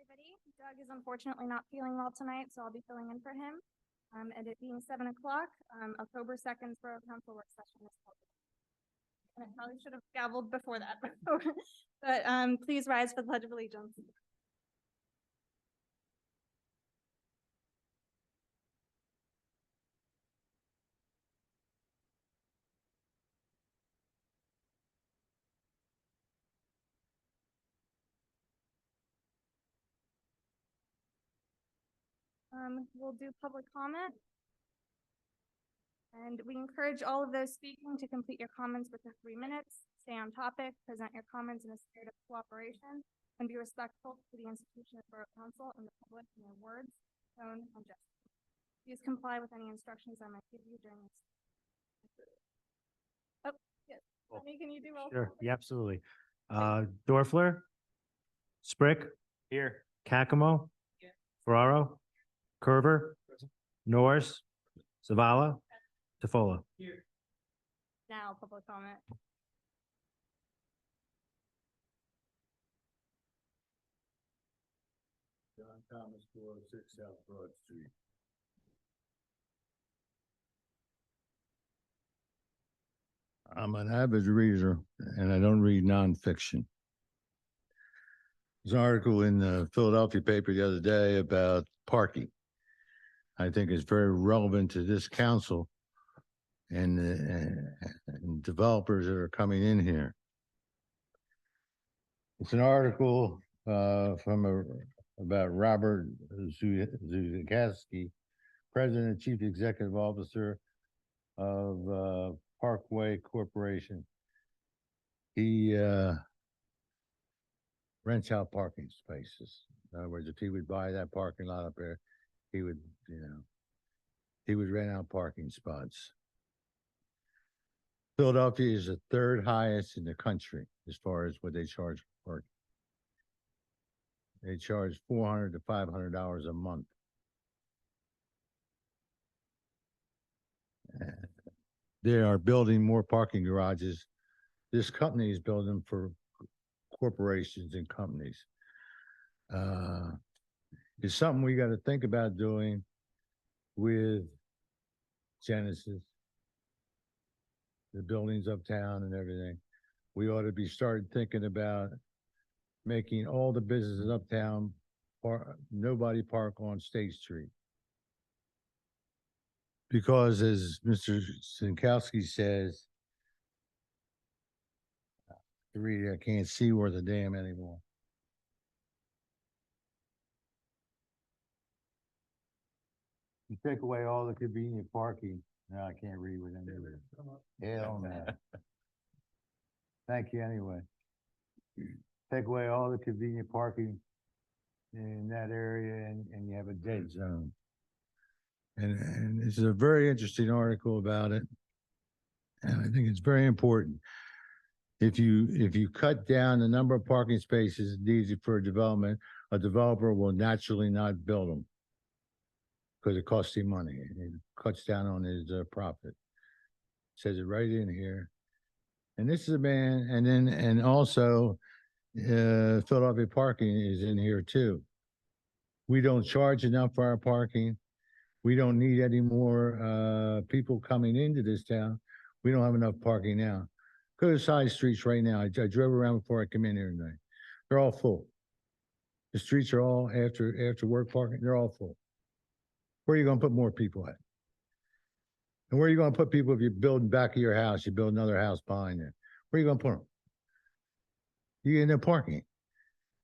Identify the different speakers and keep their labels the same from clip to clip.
Speaker 1: everybody. Doug is unfortunately not feeling well tonight, so I'll be filling in for him. And it being 7 o'clock, October 2nd, Borough Council work session is called. And I probably should have gavelled before that, but please rise for the Pledge of Allegiance. We'll do public comment. And we encourage all of those speaking to complete your comments within 3 minutes, stay on topic, present your comments in a spirit of cooperation, and be respectful to the institution of Borough Council and the public in your words, tone, and gesture. Please comply with any instructions I might give you during this. Oh, yes. Honey, can you do roll
Speaker 2: Sure,
Speaker 1: call?
Speaker 2: yeah, absolutely. Dorfler? Sprick? Here. Kakamo?
Speaker 1: Here.
Speaker 2: Ferraro? Curver? Norris? Zavala? Tofola?
Speaker 1: Here. Now, public comment.
Speaker 3: John Thomas, 406 South Broad Street. I'm an avid reader and I don't read nonfiction. There's an article in the Philadelphia paper the other day about parking. I think it's very relevant to this council and developers that are coming in here. It's an article about Robert Zuzikowski, President and Chief Executive Officer of Parkway Corporation. He rents out parking spaces. In other words, if he would buy that parking lot up there, he would, he would rent out parking spots. Philadelphia is the third highest in the country as far as what they charge for parking. They charge $400 to $500 a month. They are building more parking garages. This company is building for corporations and companies. It's something we got to think about doing with Genesis, the buildings uptown and everything. We ought to be starting thinking about making all the businesses uptown, nobody park on State Street. Because as Mr. Sinkowski says, I can't see worth a damn anymore. You take away all the convenient parking. No, I can't read with any of it. Hell no. Thank you anyway. Take away all the convenient parking in that area and you have a dead zone. And this is a very interesting article about it. And I think it's very important. If you cut down the number of parking spaces needed for development, a developer will naturally not build them because it costs him money. It cuts down on his profit. Says it right in here. And this is a man, and also Philadelphia parking is in here too. We don't charge enough for our parking. We don't need any more people coming into this town. We don't have enough parking now. Go to side streets right now. I drove around before I come in here tonight. They're all full. The streets are all after work parking. They're all full. Where are you going to put more people at? And where are you going to put people if you're building back of your house? You build another house behind there. Where are you going to put them? You get no parking,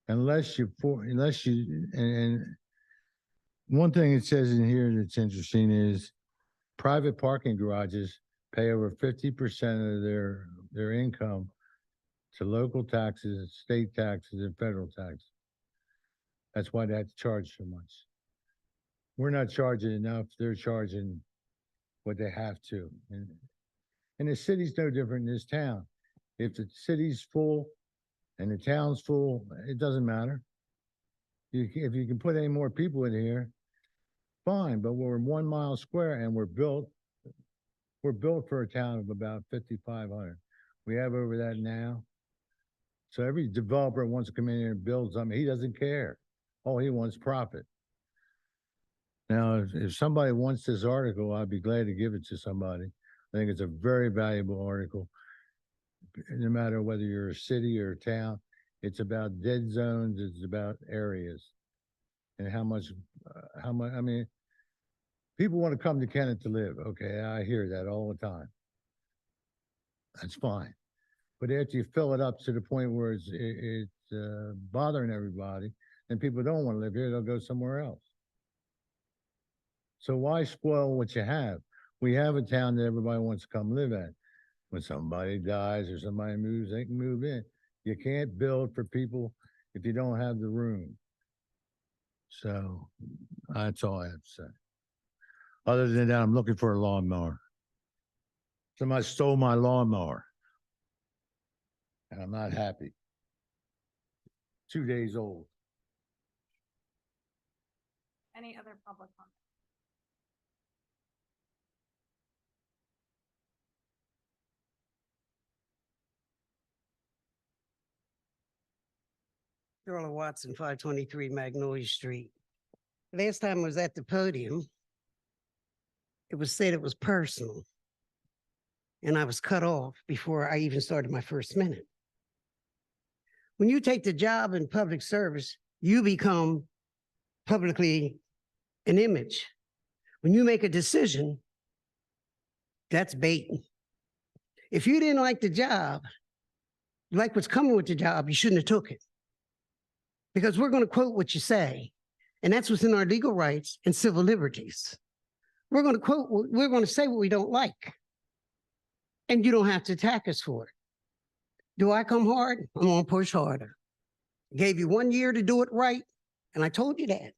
Speaker 3: unless you and one thing it says in here that's interesting is private parking garages pay over 50% of their income to local taxes, state taxes, and federal tax. That's why they have to charge so much. We're not charging enough. They're charging what they have to. And the city's no different in this town. If the city's full and the town's full, it doesn't matter. If you can put any more people in here, fine, but we're 1 mile square and we're built for a town of about 5,500. We have over that now. So every developer wants to come in here and build something. He doesn't care. All he wants profit. Now, if somebody wants this article, I'd be glad to give it to somebody. I think it's a very valuable article. No matter whether you're a city or a town, it's about dead zones, it's about areas. And how much, I mean, people want to come to Kennett to live. Okay, I hear that all the time. That's fine. But after you fill it up to the point where it's bothering everybody, and people don't want to live here, they'll go somewhere else. So why spoil what you have? We have a town that everybody wants to come live at. When somebody dies or somebody moves, they can move in. You can't build for people if you don't have the room. So that's all I have to say. Other than that, I'm looking for a lawnmower. Somebody stole my lawnmower. And I'm not happy. 2 days old.
Speaker 1: Any other public comment?
Speaker 4: Darla Watson, 523 Magnolia Street. Last time I was at the podium, it was said it was personal. And I was cut off before I even started my first minute. When you take the job in public service, you become publicly an image. When you make a decision, that's baiting. If you didn't like the job, like what's coming with the job, you shouldn't have took it. Because we're going to quote what you say, and that's within our legal rights and civil liberties. We're going to say what we don't like, and you don't have to attack us for it. Do I come hard? I'm going to push harder. I gave you 1 year to do it right, and I told you that.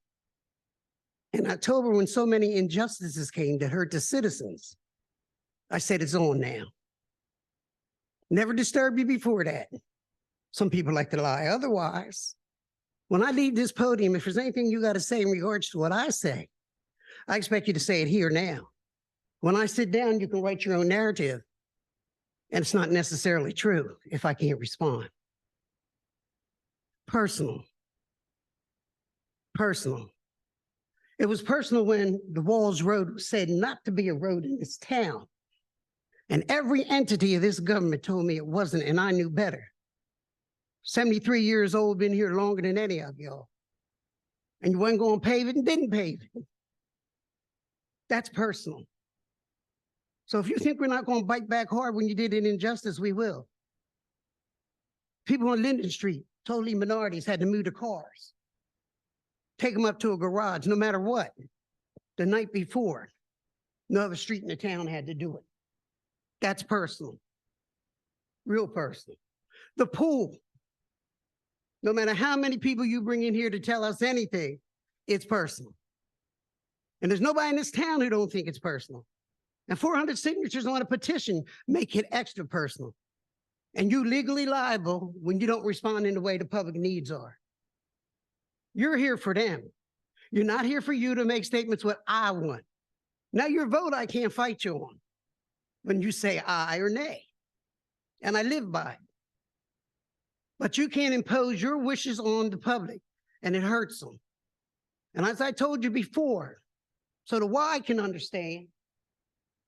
Speaker 4: In October, when so many injustices came that hurt the citizens, I said it's on now. Never disturbed you before that. Some people like to lie otherwise. When I leave this podium, if there's anything you got to say in regards to what I say, I expect you to say it here now. When I sit down, you can write your own narrative. And it's not necessarily true if I can't respond. Personal. Personal. It was personal when the Walls Road was said not to be a road in this town. And every entity of this government told me it wasn't, and I knew better. 73 years old, been here longer than any of y'all. And you wasn't going to pave it and didn't pave it. That's personal. So if you think we're not going to bite back hard when you did an injustice, we will. People on Linden Street, totally minorities, had to move their cars. Take them up to a garage, no matter what. The night before, no other street in the town had to do it. That's personal. Real personal. The pool. No matter how many people you bring in here to tell us anything, it's personal. And there's nobody in this town who don't think it's personal. And 400 signatures on a petition make it extra personal. And you legally liable when you don't respond in the way the public needs are. You're here for them. You're not here for you to make statements what I want. Now your vote I can't fight you on when you say aye or nay. And I live by it. But you can't impose your wishes on the public, and it hurts them. And as I told you before, so the why can understand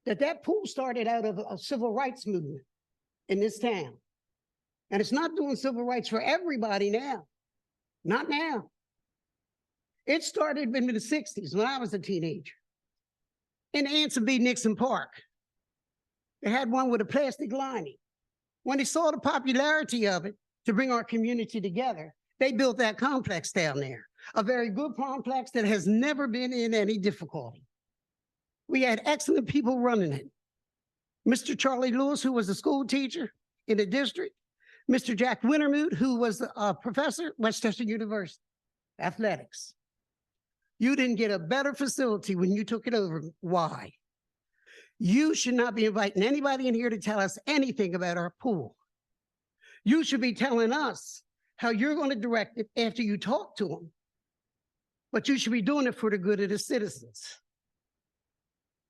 Speaker 4: that pool started out of a civil rights movement in this town. And it's not doing civil rights for everybody now. Not now. It started in the 60s when I was a teenager in Anson B. Nixon Park. They had one with a plastic lining. When they saw the popularity of it, to bring our community together, they built that complex down there, a very good complex that has never been in any difficulty. We had excellent people running it. Mr. Charlie Lewis, who was a school teacher in the district, Mr. Jack Wintermute, who was a professor at Westchester University, athletics. You didn't get a better facility when you took it over. Why? You should not be inviting anybody in here to tell us anything about our pool. You should be telling us how you're going to direct it after you talk to them. But you should be doing it for the good of the citizens.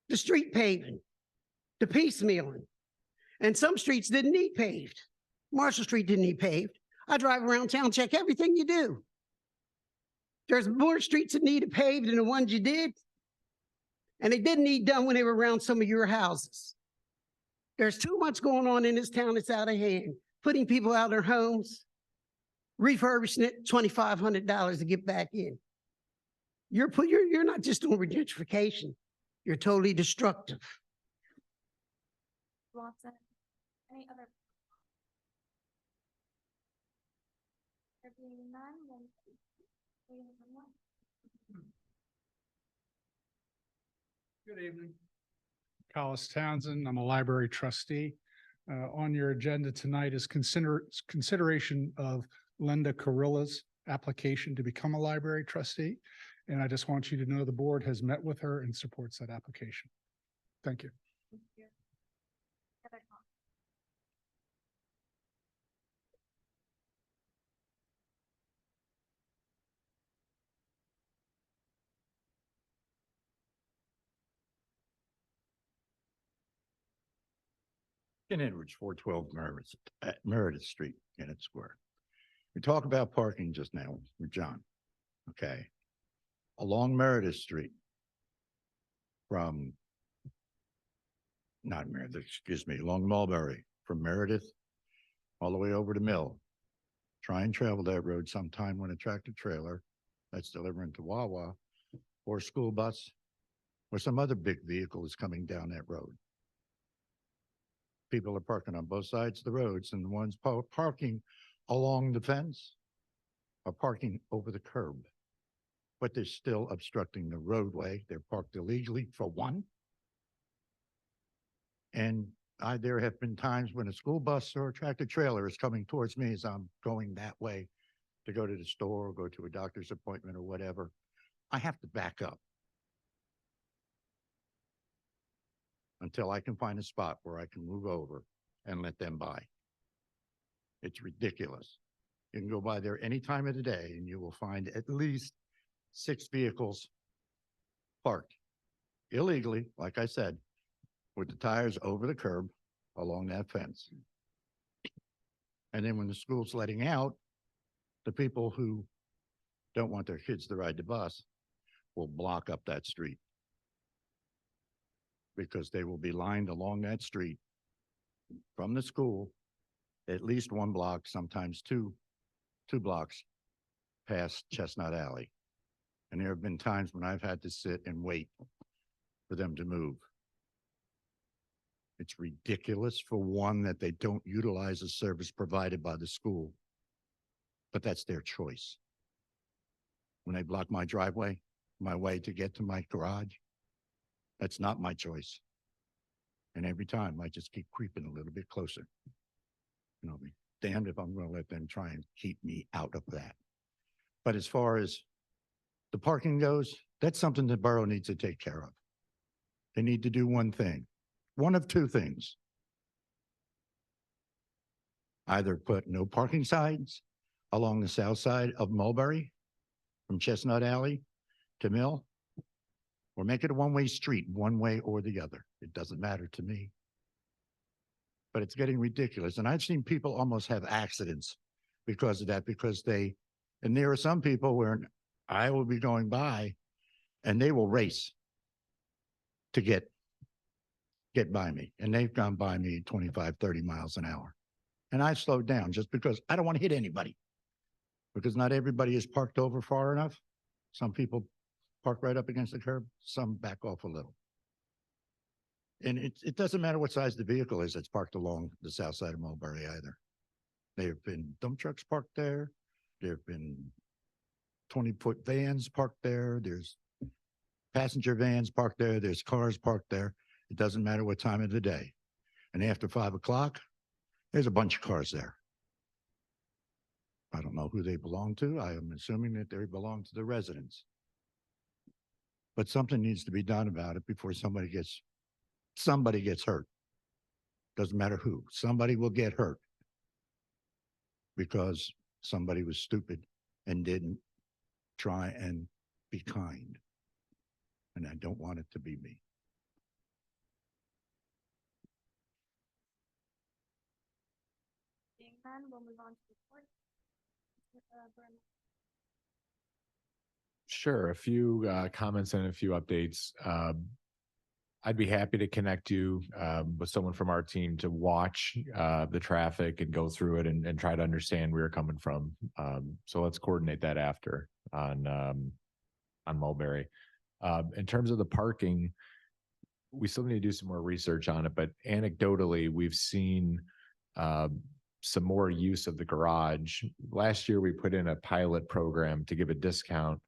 Speaker 4: The street paving, the piecemealing, and some streets didn't need paved. Marshall Street didn't need paved. I drive around town, check everything you do. There's more streets that needed paved than the ones you did. And they didn't need done when they were around some of your houses. There's too much going on in this town that's out of hand, putting people out of their homes, refurbishing it, $2,500 to get back in. You're not just doing gentrification. You're totally destructive.
Speaker 1: Watson, any other? There being none, then.
Speaker 5: Good evening. Collis Townsend, I'm a library trustee. On your agenda tonight is consideration of Linda Carilla's application to become a library trustee. And I just want you to know the board has met with her and supports that application. Thank you.
Speaker 1: Thank you. Other comments?
Speaker 6: Ken Edwards, 412 Meredith Street, Kennett Square. We talked about parking just now with John. Okay. Along Meredith Street from, not Meredith, excuse me, along Mulberry from Meredith all the way over to Mill. Try and travel that road sometime when a tractor trailer that's delivering to Wawa or school bus or some other big vehicle is coming down that road. People are parking on both sides of the roads, and the ones parking along the fence are parking over the curb. But they're still obstructing the roadway. They're parked illegally for one. And there have been times when a school bus or a tractor trailer is coming towards me as I'm going that way to go to the store or go to a doctor's appointment or whatever. I have to back up until I can find a spot where I can move over and let them by. It's ridiculous. You can go by there any time of the day and you will find at least 6 vehicles parked illegally, like I said, with the tires over the curb along that fence. And then when the school's letting out, the people who don't want their kids to ride the bus will block up that street, because they will be lined along that street from the school, at least 1 block, sometimes two blocks past Chestnut Alley. And there have been times when I've had to sit and wait for them to move. It's ridiculous, for one, that they don't utilize a service provided by the school, but that's their choice. When they block my driveway, my way to get to my garage, that's not my choice. And every time I just keep creeping a little bit closer. And I'll be damned if I'm going to let them try and keep me out of that. But as far as the parking goes, that's something the borough needs to take care of. They need to do one thing, one of 2 things. Either put no parking signs along the south side of Mulberry from Chestnut Alley to Mill, or make it a one-way street, one way or the other. It doesn't matter to me. But it's getting ridiculous. And I've seen people almost have accidents because of that, and there are some people where I will be going by and they will race to get by me. And they've gone by me 25, 30 miles an hour. And I've slowed down just because I don't want to hit anybody, because not everybody is parked over far enough. Some people park right up against the curb, some back off a little. And it doesn't matter what size the vehicle is that's parked along the south side of Mulberry either. There have been dump trucks parked there. There have been 20-foot vans parked there. There's passenger vans parked there. There's cars parked there. It doesn't matter what time of the day. And after 5 o'clock, there's a bunch of cars there. I don't know who they belong to. I am assuming that they belong to the residents. But something needs to be done about it before somebody gets hurt. Doesn't matter who, somebody will get hurt because somebody was stupid and didn't try and be kind. And I don't want it to be me.
Speaker 1: Being none, we'll move on to report. Mr. Burnett.
Speaker 7: Sure, a few comments and a few updates. I'd be happy to connect you with someone from our team to watch the traffic and go through it and try to understand where you're coming from. So let's coordinate that after on Mulberry. In terms of the parking, we still need to do some more research on it, but anecdotally, we've seen some more use of the garage. Last year, we put in a pilot program to give a discount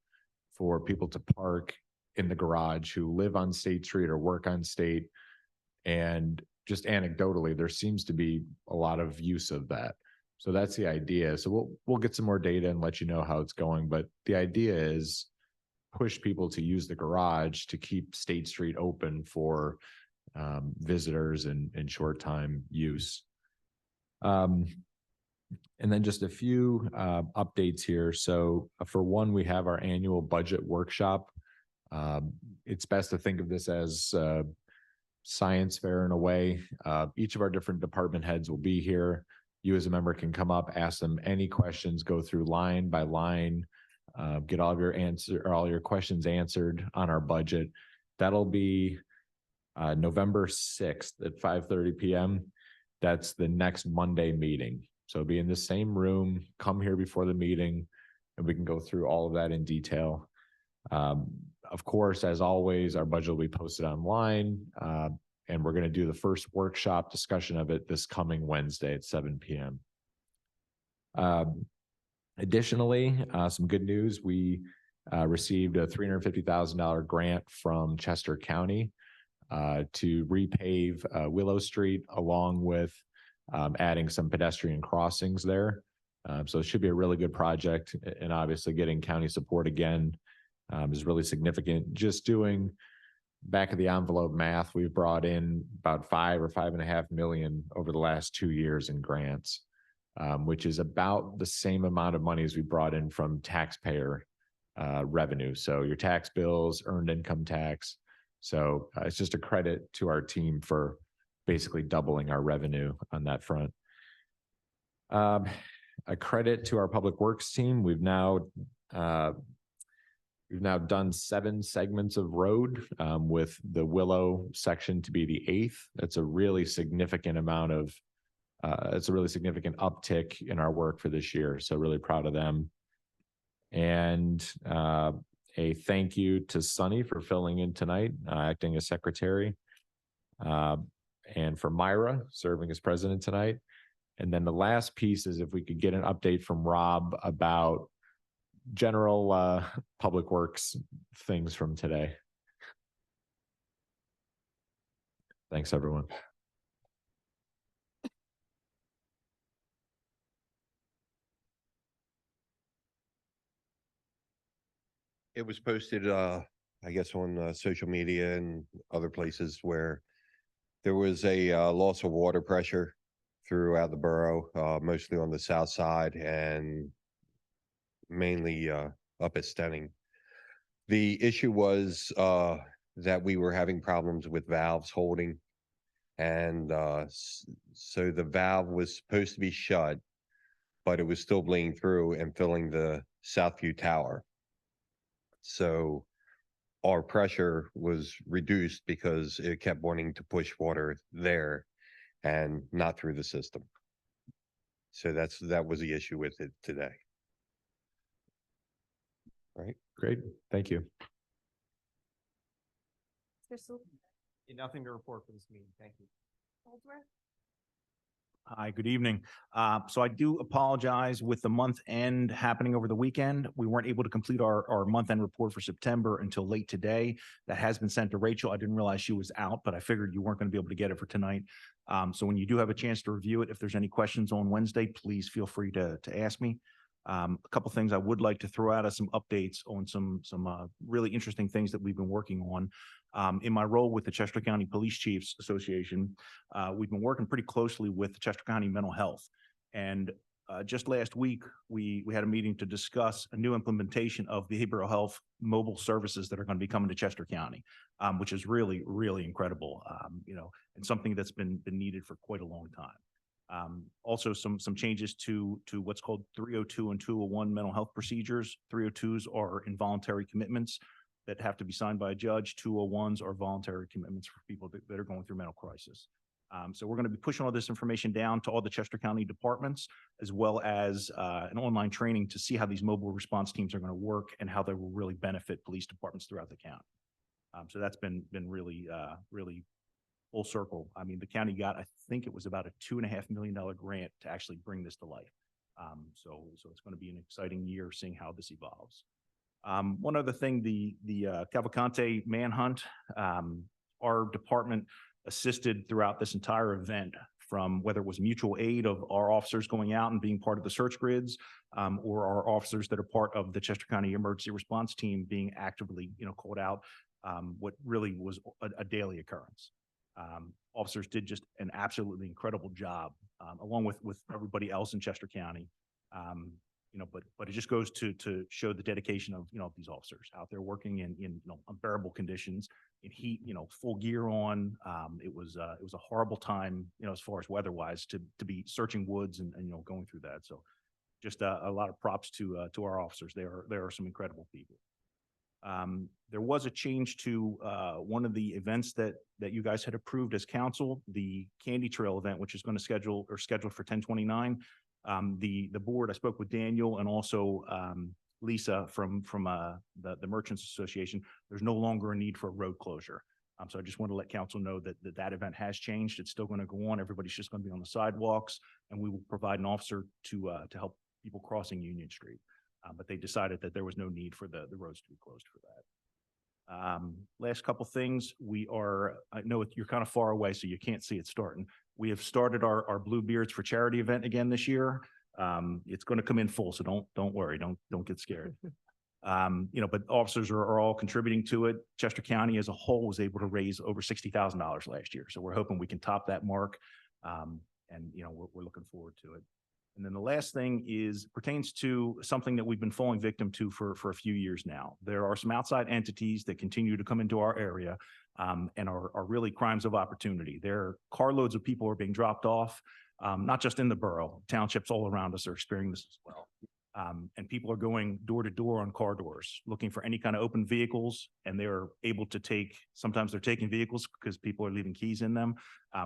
Speaker 7: for people to park in the garage who live on State Street or work on State. And just anecdotally, there seems to be a lot of use of that. So that's the idea. So we'll get some more data and let you know how it's going. But the idea is push people to use the garage to keep State Street open for visitors and short time use. And then just a few updates here. So for one, we have our annual budget workshop. It's best to think of this as science fair in a way. Each of our different department heads will be here. You as a member can come up, ask them any questions, go through line by line, get all of your all your questions answered on our budget. That'll be November 6th at 5:30 p.m. That's the next Monday meeting. So be in the same room, come here before the meeting, and we can go through all of that in detail. Of course, as always, our budget will be posted online, and we're going to do the first workshop discussion of it this coming Wednesday at 7 p.m. Additionally, some good news. We received a $350,000 grant from Chester County to repave Willow Street, along with adding some pedestrian crossings there. So it should be a really good project, and obviously getting county support again is really significant. Just doing back of the envelope math, we've brought in about $5 or $5.5 million over the last 2 years in grants, which is about the same amount of money as we brought in from taxpayer revenue. So your tax bills, earned income tax. So it's just a credit to our team for basically doubling our revenue on that front. A credit to our public works team. We've now done 7 segments of road, with the Willow section to be the 8th. That's a really significant amount of, it's a really significant uptick in our work for this year. So really proud of them. And a thank you to Sunny for filling in tonight, acting as secretary. And for Myra serving as president tonight. And then the last piece is if we could get an update from Rob about general public works things from today. Thanks, everyone.
Speaker 8: It was posted, I guess, on social media and other places where there was a loss of water pressure throughout the borough, mostly on the south side and mainly up at Stenning. The issue was that we were having problems with valves holding, and so the valve was supposed to be shut, but it was still bleeding through and filling the Southview Tower. So our pressure was reduced because it kept wanting to push water there and not through the system. So that was the issue with it today. Right.
Speaker 7: Great. Thank you.
Speaker 1: Mr. Sewell,
Speaker 2: Nothing to report for this meeting. Thank you.
Speaker 1: Holdsworth,
Speaker 9: Hi, good evening. So I do apologize with the month end happening over the weekend. We weren't able to complete our month end report for September until late today. That has been sent to Rachel. I didn't realize she was out, but I figured you weren't going to be able to get it for tonight. So when you do have a chance to review it, if there's any questions on Wednesday, please feel free to ask me. A couple things I would like to throw out as some updates on some really interesting things that we've been working on. In my role with the Chester County Police Chiefs Association, we've been working pretty closely with Chester County Mental Health. And just last week, we had a meeting to discuss a new implementation of behavioral health mobile services that are going to be coming to Chester County, which is really, really incredible, and something that's been needed for quite a long time. Also some changes to what's called 302 and 201 mental health procedures. 302s are involuntary commitments that have to be signed by a judge. 201s are voluntary commitments for people that are going through mental crisis. So we're going to be pushing all this information down to all the Chester County departments, as well as an online training to see how these mobile response teams are going to work and how they will really benefit police departments throughout the county. So that's been really, really full circle. I mean, the county got, I think it was about a $2.5 million grant to actually bring this to life. So it's going to be an exciting year seeing how this evolves. One other thing, the Cavalcante manhunt, our department assisted throughout this entire event, from whether it was mutual aid of our officers going out and being part of the search grids, or our officers that are part of the Chester County Emergency Response Team being actively, called out, what really was a daily occurrence. Officers did just an absolutely incredible job, along with everybody else in Chester County. But it just goes to show the dedication of, these officers out there working in unbearable conditions, in heat, full gear on. It was a horrible time, as far as weather-wise, to be searching woods and going through that. So just a lot of props to our officers. They are some incredible people. There was a change to one of the events that you guys had approved as council, the Candy Trail event, which is going to scheduled for 10/29. The board, I spoke with Daniel and also Lisa from the Merchants Association. There's no longer a need for a road closure. So I just want to let council know that event has changed. It's still going to go on. Everybody's just going to be on the sidewalks, and we will provide an officer to help people crossing Union Street. But they decided that there was no need for the roads to be closed for that. Last couple things, I know you're kind of far away, so you can't see it starting. We have started our Bluebeards for Charity event again this year. It's going to come in full, so don't worry, don't get scared. But officers are all contributing to it. Chester County as a whole was able to raise over $60,000 last year, so we're hoping we can top that mark. And we're looking forward to it. And then the last thing pertains to something that we've been falling victim to for a few years now. There are some outside entities that continue to come into our area and are really crimes of opportunity. Carloads of people are being dropped off, not just in the borough. Townships all around us are experiencing this as well. And people are going door to door on car doors, looking for any kind of open vehicles, and they're able to sometimes they're taking vehicles because people are leaving keys in them,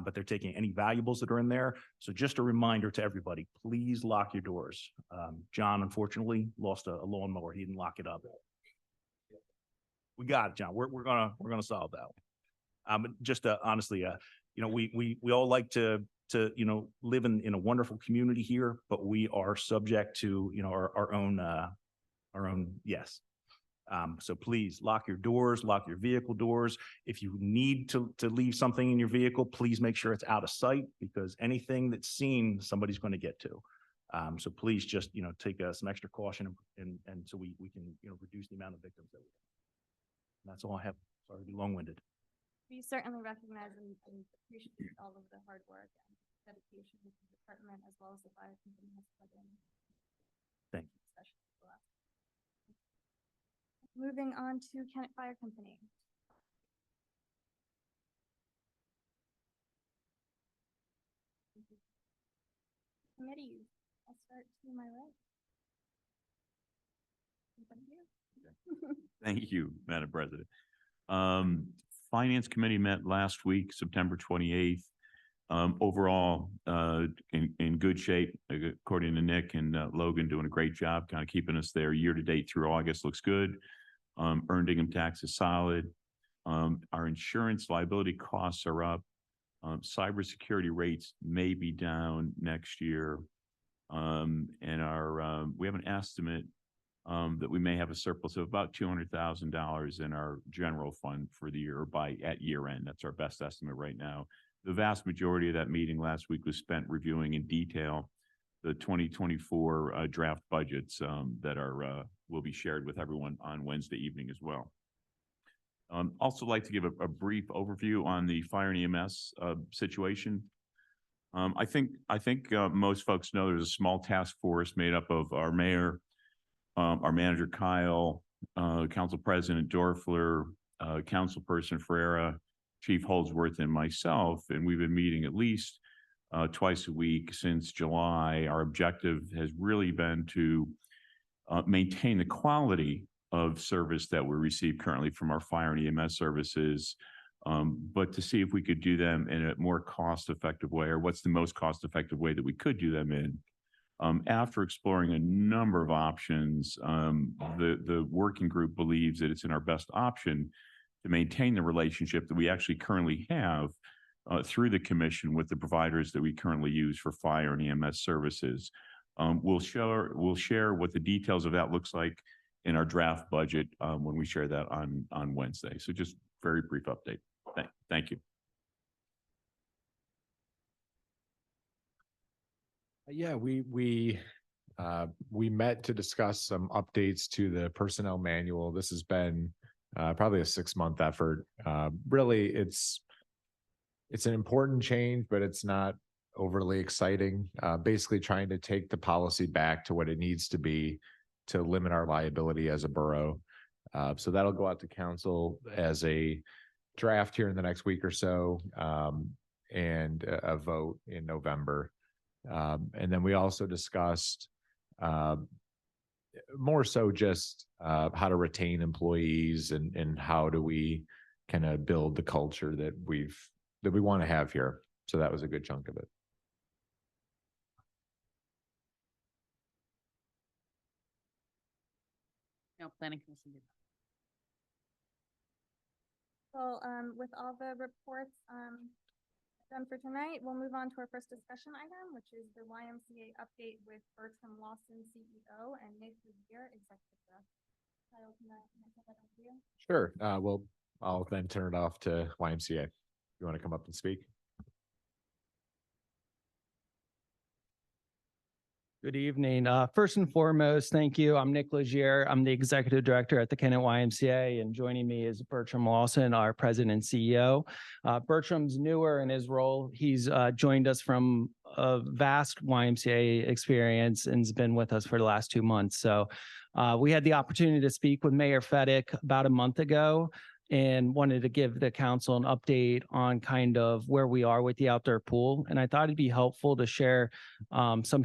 Speaker 9: but they're taking any valuables that are in there. So just a reminder to everybody, please lock your doors. John, unfortunately, lost a lawnmower. He didn't lock it up. We got it, John. We're gonna solve that. Just honestly, we all like to live in a wonderful community here, but we are subject to, our own, yes. So please lock your doors, lock your vehicle doors. If you need to leave something in your vehicle, please make sure it's out of sight, because anything that's seen, somebody's going to get to. So please just, take some extra caution and so we can, reduce the amount of victims that we have. And that's all I have. Sorry to be long-winded.
Speaker 1: We certainly recognize and appreciate all of the hard work and dedication of the department as well as the fire company has put in.
Speaker 9: Thank you.
Speaker 1: Especially the last. Moving on to Kent Fire Company. Committees, I'll start to my right. Anybody here?
Speaker 10: Thank you, Madam President. Finance Committee met last week, September 28th. Overall, in good shape, according to Nick and Logan, doing a great job, kind of keeping us there year to date through August. Looks good. Earned income tax is solid. Our insurance liability costs are up. Cybersecurity rates may be down next year. And we have an estimate that we may have a surplus of about $200,000 in our general fund for the year at year end. That's our best estimate right now. The vast majority of that meeting last week was spent reviewing in detail the 2024 draft budgets that will be shared with everyone on Wednesday evening as well. Also like to give a brief overview on the fire and EMS situation. I think most folks know there's a small task force made up of our mayor, our manager Kyle, council president Dorfler, councilperson Ferreira, Chief Holdsworth, and myself, and we've been meeting at least twice a week since July. Our objective has really been to maintain the quality of service that we receive currently from our fire and EMS services, but to see if we could do them in a more cost-effective way, or what's the most cost-effective way that we could do them in. After exploring a number of options, the working group believes that it's in our best option to maintain the relationship that we actually currently have through the commission with the providers that we currently use for fire and EMS services. We'll share what the details of that looks like in our draft budget when we share that on Wednesday. So just very brief update. Thank you.
Speaker 7: Yeah, we met to discuss some updates to the personnel manual. This has been probably a 6-month effort. Really, it's an important change, but it's not overly exciting. Basically trying to take the policy back to what it needs to be to limit our liability as a borough. So that'll go out to council as a draft here in the next week or so, and a vote in November. And then we also discussed more so just how to retain employees and how do we kind of build the culture that we want to have here. So that was a good chunk of it.
Speaker 11: No, planning commission did.
Speaker 1: So, with all the reports, done for tonight, we'll move on to our first discussion item, which is the YMCA update with Bertram Lawson, CEO, and Nick Revere, Executive Director. I open that up to you.
Speaker 7: Sure. Well, I'll then turn it off to YMCA. You want to come up and speak?
Speaker 12: Good evening. First and foremost, thank you. I'm Nick Legier. I'm the Executive Director at the Kennett YMCA, and joining me is Bertram Lawson, our President and CEO. Bertram's newer in his role. He's joined us from a vast YMCA experience and has been with us for the last 2 months. So we had the opportunity to speak with Mayor Fedek about a month ago and wanted to give the council an update on kind of where we are with the outdoor pool. And I thought it'd be helpful to share some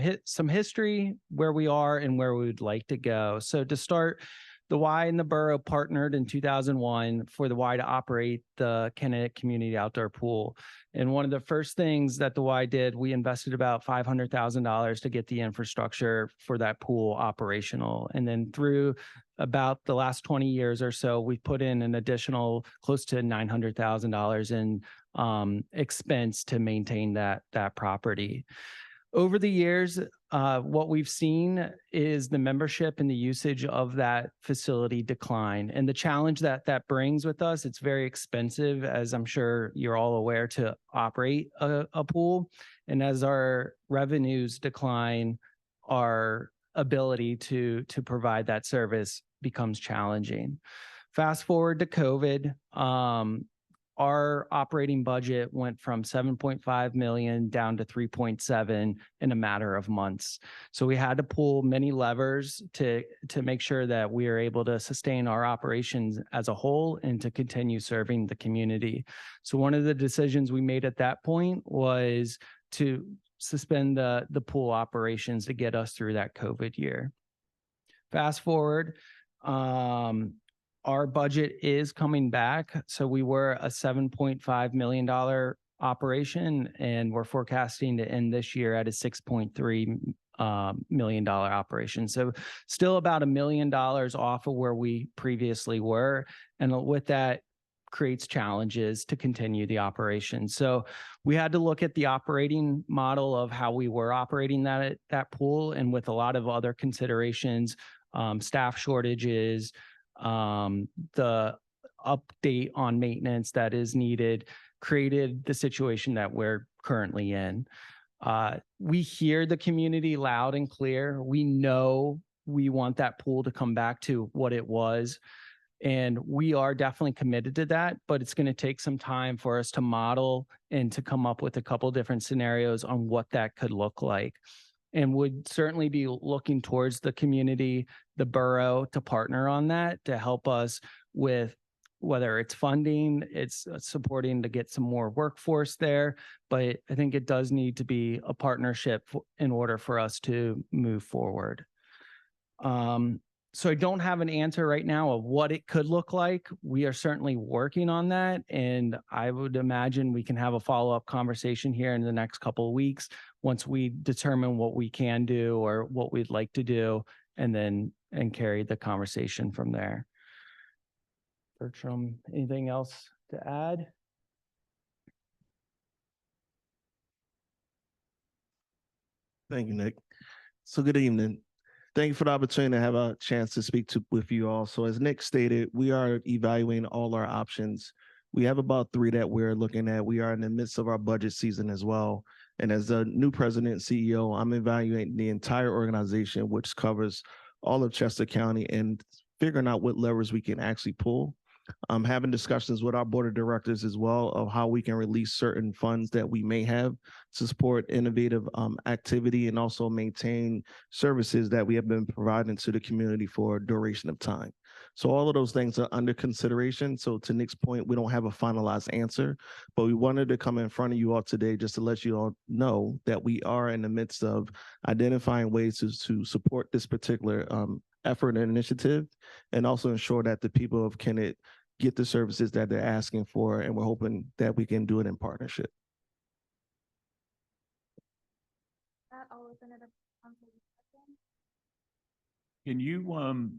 Speaker 12: history, where we are and where we would like to go. So to start, the Y and the Borough partnered in 2001 for the Y to operate the Kennett Community Outdoor Pool. And one of the first things that the Y did, we invested about $500,000 to get the infrastructure for that pool operational. And then through about the last 20 years or so, we've put in an additional close to $900,000 in expense to maintain that property. Over the years, what we've seen is the membership and the usage of that facility decline. And the challenge that brings with us, it's very expensive, as I'm sure you're all aware, to operate a pool. And as our revenues decline, our ability to provide that service becomes challenging. Fast forward to COVID, our operating budget went from 7.5 million down to 3.7 in a matter of months. So we had to pull many levers to make sure that we are able to sustain our operations as a whole and to continue serving the community. So one of the decisions we made at that point was to suspend the pool operations to get us through that COVID year. Fast forward, our budget is coming back. So we were a $7.5 million operation, and we're forecasting to end this year at a $6.3 million operation. So still about $1 million off of where we previously were. And with that creates challenges to continue the operation. So we had to look at the operating model of how we were operating that pool, and with a lot of other considerations, staff shortages, the update on maintenance that is needed, created the situation that we're currently in. We hear the community loud and clear. We know we want that pool to come back to what it was. And we are definitely committed to that, but it's going to take some time for us to model and to come up with a couple different scenarios on what that could look like. And would certainly be looking towards the community, the borough, to partner on that, to help us with whether it's funding, it's supporting to get some more workforce there. But I think it does need to be a partnership in order for us to move forward. So I don't have an answer right now of what it could look like. We are certainly working on that. And I would imagine we can have a follow-up conversation here in the next couple of weeks once we determine what we can do or what we'd like to do, and carry the conversation from there. Bertram, anything else to add?
Speaker 13: Thank you, Nick. So good evening. Thank you for the opportunity to have a chance to speak with you all. So as Nick stated, we are evaluating all our options. We have about 3 that we're looking at. We are in the midst of our budget season as well. And as the new president and CEO, I'm evaluating the entire organization, which covers all of Chester County, and figuring out what levers we can actually pull. I'm having discussions with our board of directors as well of how we can release certain funds that we may have to support innovative activity and also maintain services that we have been providing to the community for a duration of time. So all of those things are under consideration. So to Nick's point, we don't have a finalized answer, but we wanted to come in front of you all today just to let you all know that we are in the midst of identifying ways to support this particular effort and initiative, and also ensure that the people of Kennett get the services that they're asking for, and we're hoping that we can do it in partnership.
Speaker 1: That I'll open it up to council discussion.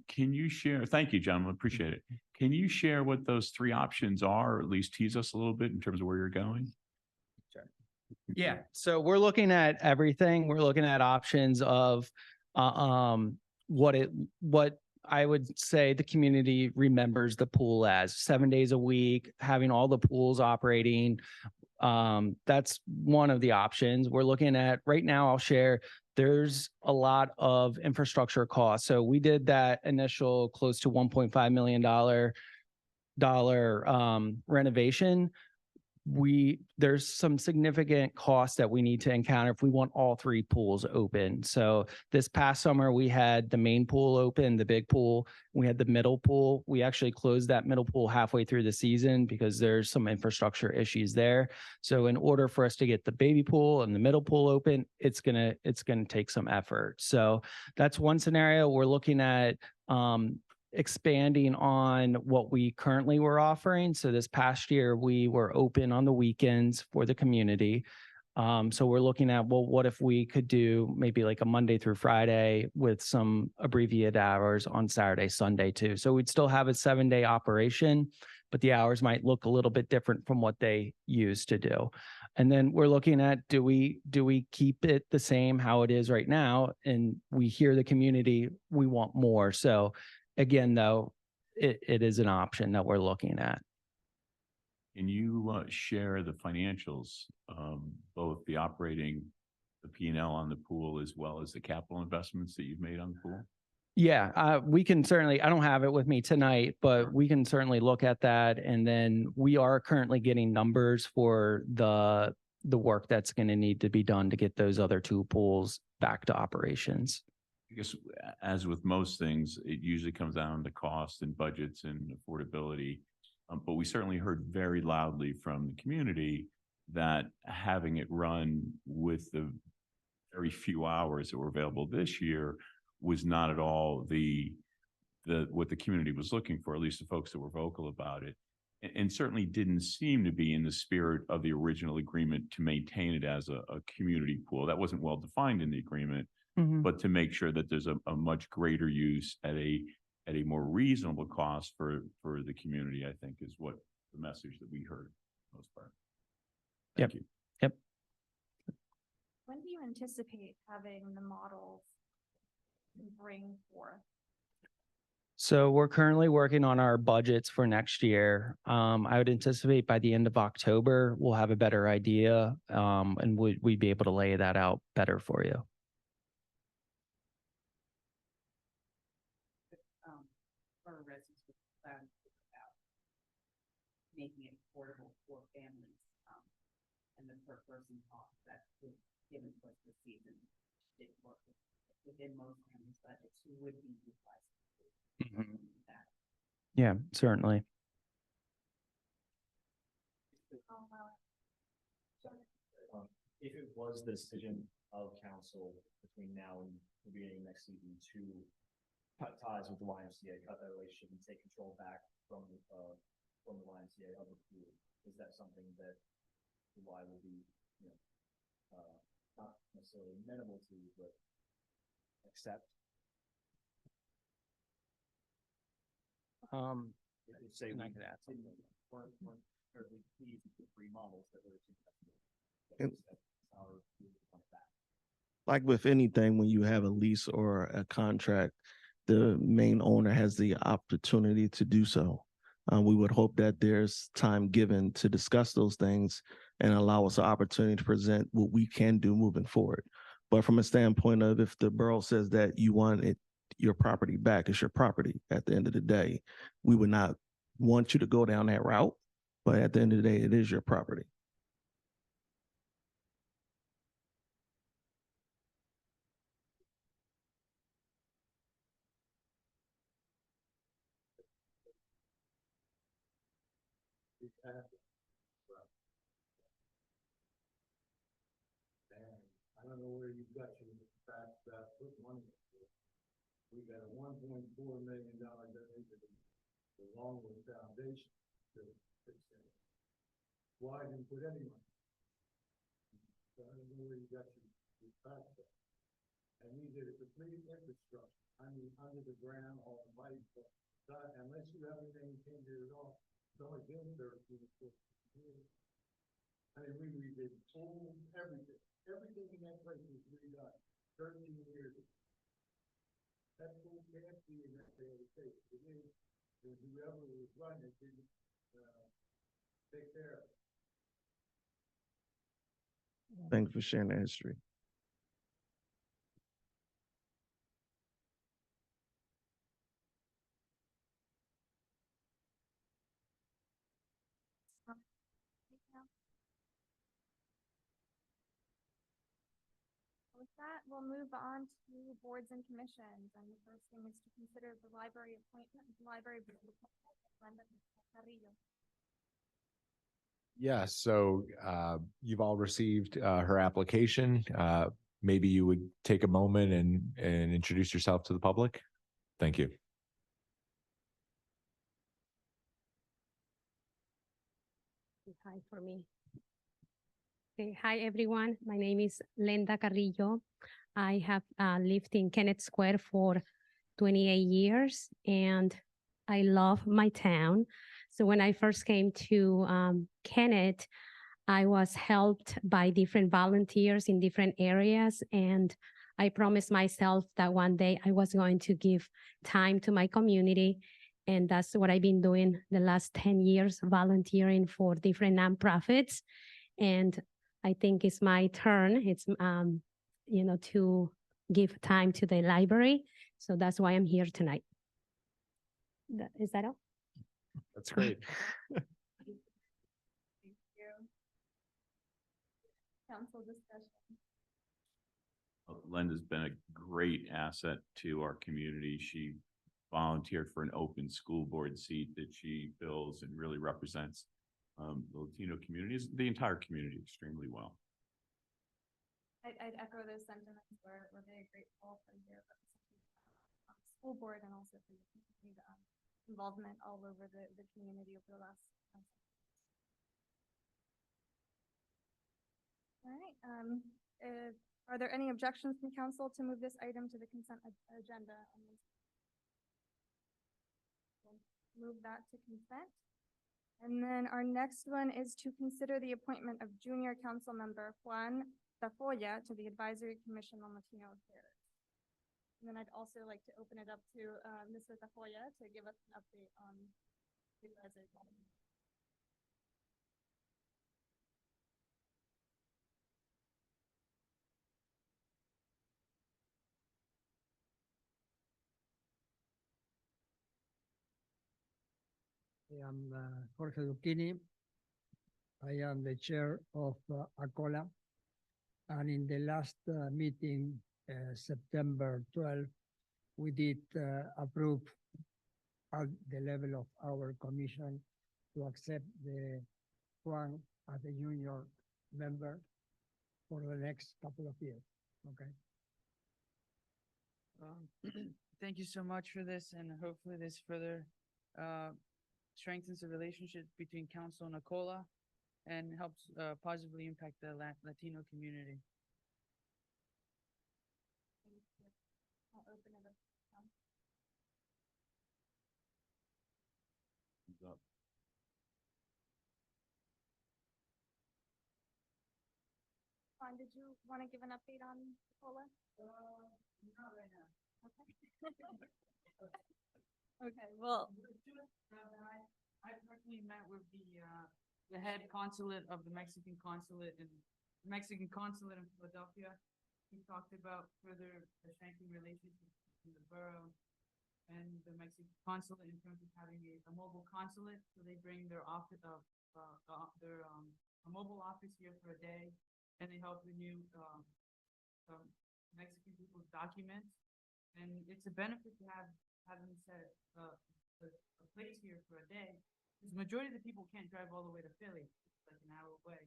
Speaker 10: Can you share, thank you, gentlemen, appreciate it. Can you share what those 3 options are, or at least tease us a little bit in terms of where you're going?
Speaker 12: Yeah, so we're looking at everything. We're looking at options of what I would say the community remembers the pool as 7 days a week, having all the pools operating. That's one of the options we're looking at right now. I'll share, there's a lot of infrastructure costs. So we did that initial close to $1.5 million renovation. There's some significant costs that we need to encounter if we want all 3 pools open. So this past summer, we had the main pool open, the big pool. We had the middle pool. We actually closed that middle pool halfway through the season because there's some infrastructure issues there. So in order for us to get the baby pool and the middle pool open, it's gonna take some effort. So that's one scenario. We're looking at expanding on what we currently were offering. So this past year, we were open on the weekends for the community. So we're looking at, well, what if we could do maybe like a Monday through Friday with some abbreviated hours on Saturday, Sunday too. So we'd still have a 7-day operation, but the hours might look a little bit different from what they used to do. And then we're looking at, do we keep it the same how it is right now? And we hear the community, we want more. So again, though, it is an option that we're looking at.
Speaker 10: Can you share the financials, both the operating, the P&L on the pool, as well as the capital investments that you've made on the pool?
Speaker 12: Yeah, we can certainly, I don't have it with me tonight, but we can certainly look at that. And then we are currently getting numbers for the work that's going to need to be done to get those other 2 pools back to operations.
Speaker 10: I guess as with most things, it usually comes down to cost and budgets and affordability. But we certainly heard very loudly from the community that having it run with the very few hours that were available this year was not at all what the community was looking for, at least the folks that were vocal about it. And certainly didn't seem to be in the spirit of the original agreement to maintain it as a community pool. That wasn't well defined in the agreement. But to make sure that there's a much greater use at a more reasonable cost for the community, I think is what the message that we heard for the most part. Thank you.
Speaker 12: Yep.
Speaker 1: When do you anticipate having the models to bring forth?
Speaker 12: So we're currently working on our budgets for next year. I would anticipate by the end of October, we'll have a better idea, and we'd be able to lay that out better for you.
Speaker 11: Borough residents with plans about making it affordable for families, and the per person cost that was given for the season did work within most families' budgets who would be utilizing that.
Speaker 12: Yeah, certainly.
Speaker 9: if it was the decision of council between now and the beginning of next season to cut ties with the YMCA, cut that relationship and take control back from the YMCA of the pool, is that something that the Y will be, you know, not necessarily amenable to, but accept? If say
Speaker 12: and
Speaker 9: we
Speaker 12: I could add something.
Speaker 9: weren't terribly pleased with the three models that were suggested.
Speaker 13: And-
Speaker 9: Our view on that.
Speaker 13: Like with anything, when you have a lease or a contract, the main owner has the opportunity to do so. We would hope that there's time given to discuss those things and allow us an opportunity to present what we can do moving forward. But from a standpoint of if the borough says that you want your property back, it's your property at the end of the day. We would not want you to go down that route, but at the end of the day, it is your property.
Speaker 3: I don't know where you got your facts about putting money into it. We got a $1.4 million donation along with the foundation to fix it. Why didn't you put any money? So I don't know where you got your facts from. And we did a complete infrastructure, I mean, under the ground, all the lights, but unless you have anything changes at all, it's only been 13 years. I mean, we redid everything. Everything in that place was redone 13 years ago. That pool can't be in that day of the state. It is, and whoever was running it didn't, take care of it.
Speaker 13: Thank you for sharing that history.
Speaker 1: With that, we'll move on to boards and commissions, and the first thing is to consider the library appointment, library board appointment, Brenda Carrillo.
Speaker 7: Yeah, so you've all received her application. Maybe you would take a moment and introduce yourself to the public. Thank you.
Speaker 14: Hi for me. Okay, hi everyone. My name is Linda Carrillo. I have lived in Kennett Square for 28 years and I love my town. So when I first came to Kennett, I was helped by different volunteers in different areas, and I promised myself that one day I was going to give time to my community, and that's what I've been doing the last 10 years, volunteering for different nonprofits. And I think it's my turn. It's to give time to the library. So that's why I'm here tonight. Is that all?
Speaker 7: That's great.
Speaker 1: Thank you. Council discussion.
Speaker 10: Linda's been a great asset to our community. She volunteered for an open school board seat that she fills and really represents the Latino communities, the entire community extremely well.
Speaker 1: I'd echo those sentiments. We're very grateful for your school board and also for your continued involvement all over the community over the last. All right. Are there any objections from council to move this item to the consent agenda? We'll move that to consent. And then our next one is to consider the appointment of junior council member Juan Tafoya to the Advisory Commission on Latino Affairs. And then I'd also like to open it up to Mr. Tafoya to give us an update on the advisory committee.
Speaker 15: I am Jorge Lucchini. I am the chair of ACOLA. And in the last meeting, September 12th, we did approve at the level of our commission to accept the Juan as a junior member. for the next couple of years, okay?
Speaker 16: Thank you so much for this, and hopefully this further strengthens the relationship between council and Akola and helps positively impact the Latino community.
Speaker 1: I'll open it up. Juan, did you want to give an update on Cola?
Speaker 16: Not right now.
Speaker 1: Okay. Okay, well,
Speaker 16: I personally met with the head consulate of the Mexican consulate in Philadelphia. He talked about further strengthening relationships between the borough and the Mexican consulate in terms of having a mobile consulate. So they bring their office of a mobile office here for a day, and they help renew Mexican people's documents. And it's a benefit to having set a place here for a day, because the majority of the people can't drive all the way to Philly. It's like an hour away.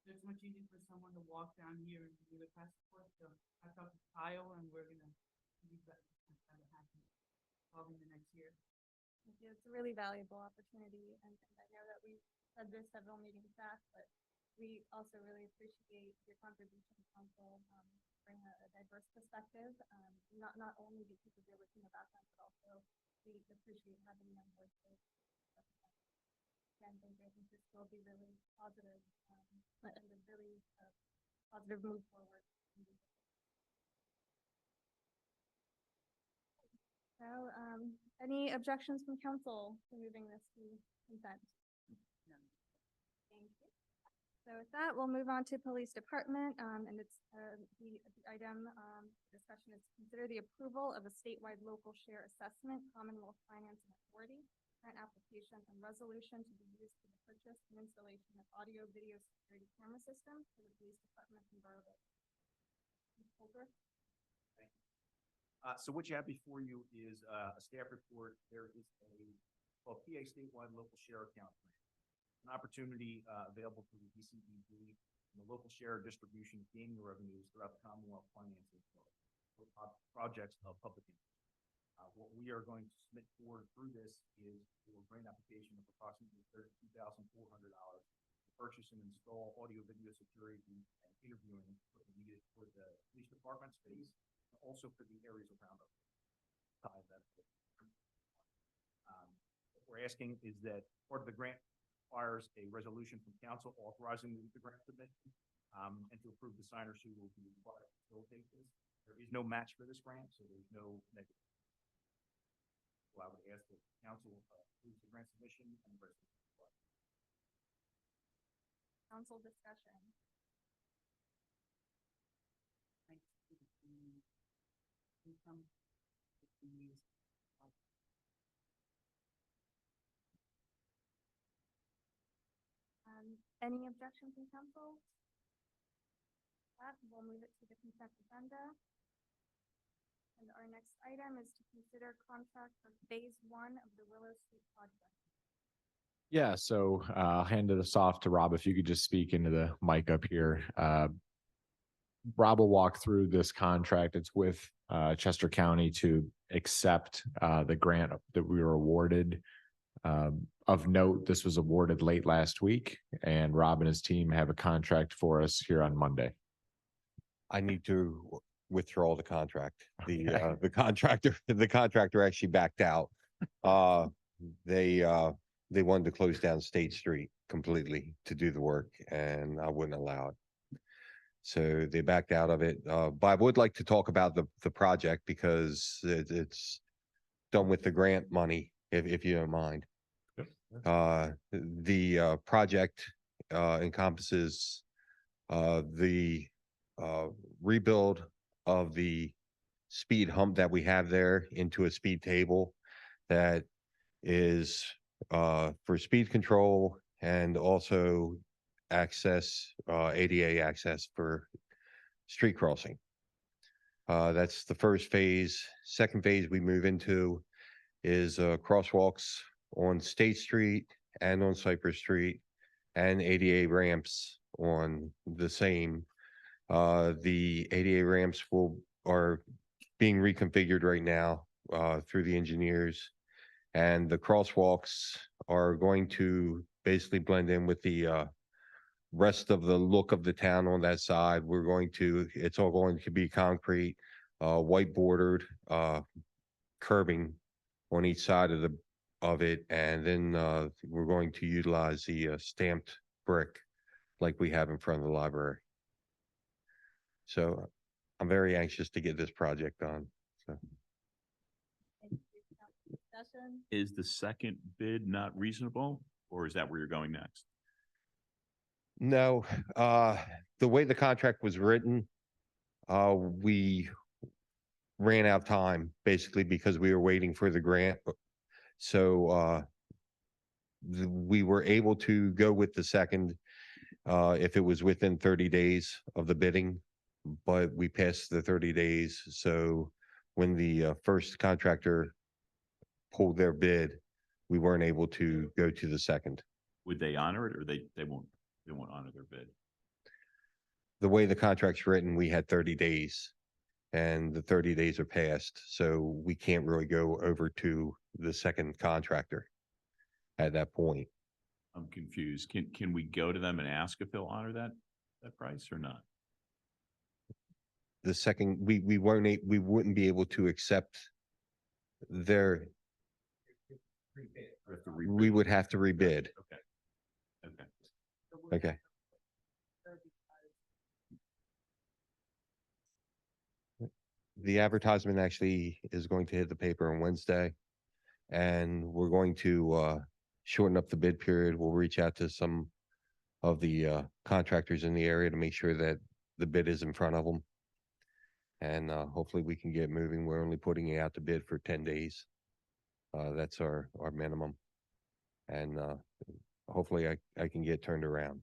Speaker 16: So it's much easier for someone to walk down here and do their passport. So I talked to Kyle, and we're gonna use that to have it happen probably in the next year.
Speaker 1: thank you. It's a really valuable opportunity, and I know that we've said this several meetings back, but we also really appreciate your contribution to council, bring a diverse perspective. Not only because of your Latino background, but also we appreciate having young voices. Again, thank you. I think this will be really positive, and a really positive move forward. So, any objections from council to moving this to consent? Thank you. So with that, we'll move on to police department, and it's, the item, discussion is to consider the approval of a statewide local share assessment, Commonwealth Financing Authority, grant application and resolution to be used for the purchase and installation of audio video security camera systems for the police department in Borough. Ms. Holder?
Speaker 9: So what you have before you is a staff report. There is PA statewide local share account plan. An opportunity available to the DCED and the local share distribution of gaming revenues throughout the Commonwealth financing projects of public interest. What we are going to submit forward through this is a grant application of approximately $32,400 to purchase and install audio video security and interviewing equipment needed for the police department space, and also for the areas around us. What we're asking is that part of the grant requires a resolution from council authorizing the grant submission, and to approve the signers who will be required to facilitate this. There is no match for this grant, so there's no negative. So I would ask that council approve the grant submission and the resolution.
Speaker 1: Council discussion. Any objections from council? That, we'll move it to the consent agenda. And our next item is to consider contract for phase 1 of the Willow Street project.
Speaker 7: Yeah, so I'll hand this off to Rob. If you could just speak into the mic up here. Rob will walk through this contract. It's with Chester County to accept the grant that we were awarded. Of note, this was awarded late last week, and Rob and his team have a contract for us here on Monday.
Speaker 8: I need to withdraw the contract.
Speaker 7: Okay.
Speaker 8: The contractor actually backed out. They wanted to close down State Street completely to do the work, and I wouldn't allow it. So they backed out of it. But I would like to talk about the project because it's done with the grant money, if you don't mind. The project encompasses the rebuild of the speed hump that we have there into a speed table that is for speed control and also access, ADA access for street crossing. That's the first phase. Second phase we move into is crosswalks on State Street and on Cypress Street, and ADA ramps on the same The ADA ramps are being reconfigured right now, through the engineers. And the crosswalks are going to basically blend in with the, rest of the look of the town on that side. It's all going to be concrete, white bordered, curbing on each side of it. And then, we're going to utilize the, stamped brick like we have in front of the library. So I'm very anxious to get this project done. So
Speaker 10: Is the second bid not reasonable, or is that where you're going next?
Speaker 8: no, the way the contract was written, we ran out of time basically because we were waiting for the grant. So, we were able to go with the second, if it was within 30 days of the bidding, but we passed the 30 days. So when the, first contractor pulled their bid, we weren't able to go to the second.
Speaker 10: Would they honor it, or they won't honor their bid?
Speaker 8: The way the contract's written, we had 30 days and the 30 days are passed. So we can't really go over to the second contractor at that point.
Speaker 10: I'm confused. Can we go to them and ask if they'll honor that price or not?
Speaker 8: The second, we wouldn't be able to accept their, we would have to rebid.
Speaker 10: Okay.
Speaker 8: Okay. The advertisement actually is going to hit the paper on Wednesday. And we're going to, shorten up the bid period. We'll reach out to some of the, contractors in the area to make sure that the bid is in front of them. And, hopefully we can get moving. We're only putting it out to bid for 10 days. That's our minimum. And, hopefully I can get turned around.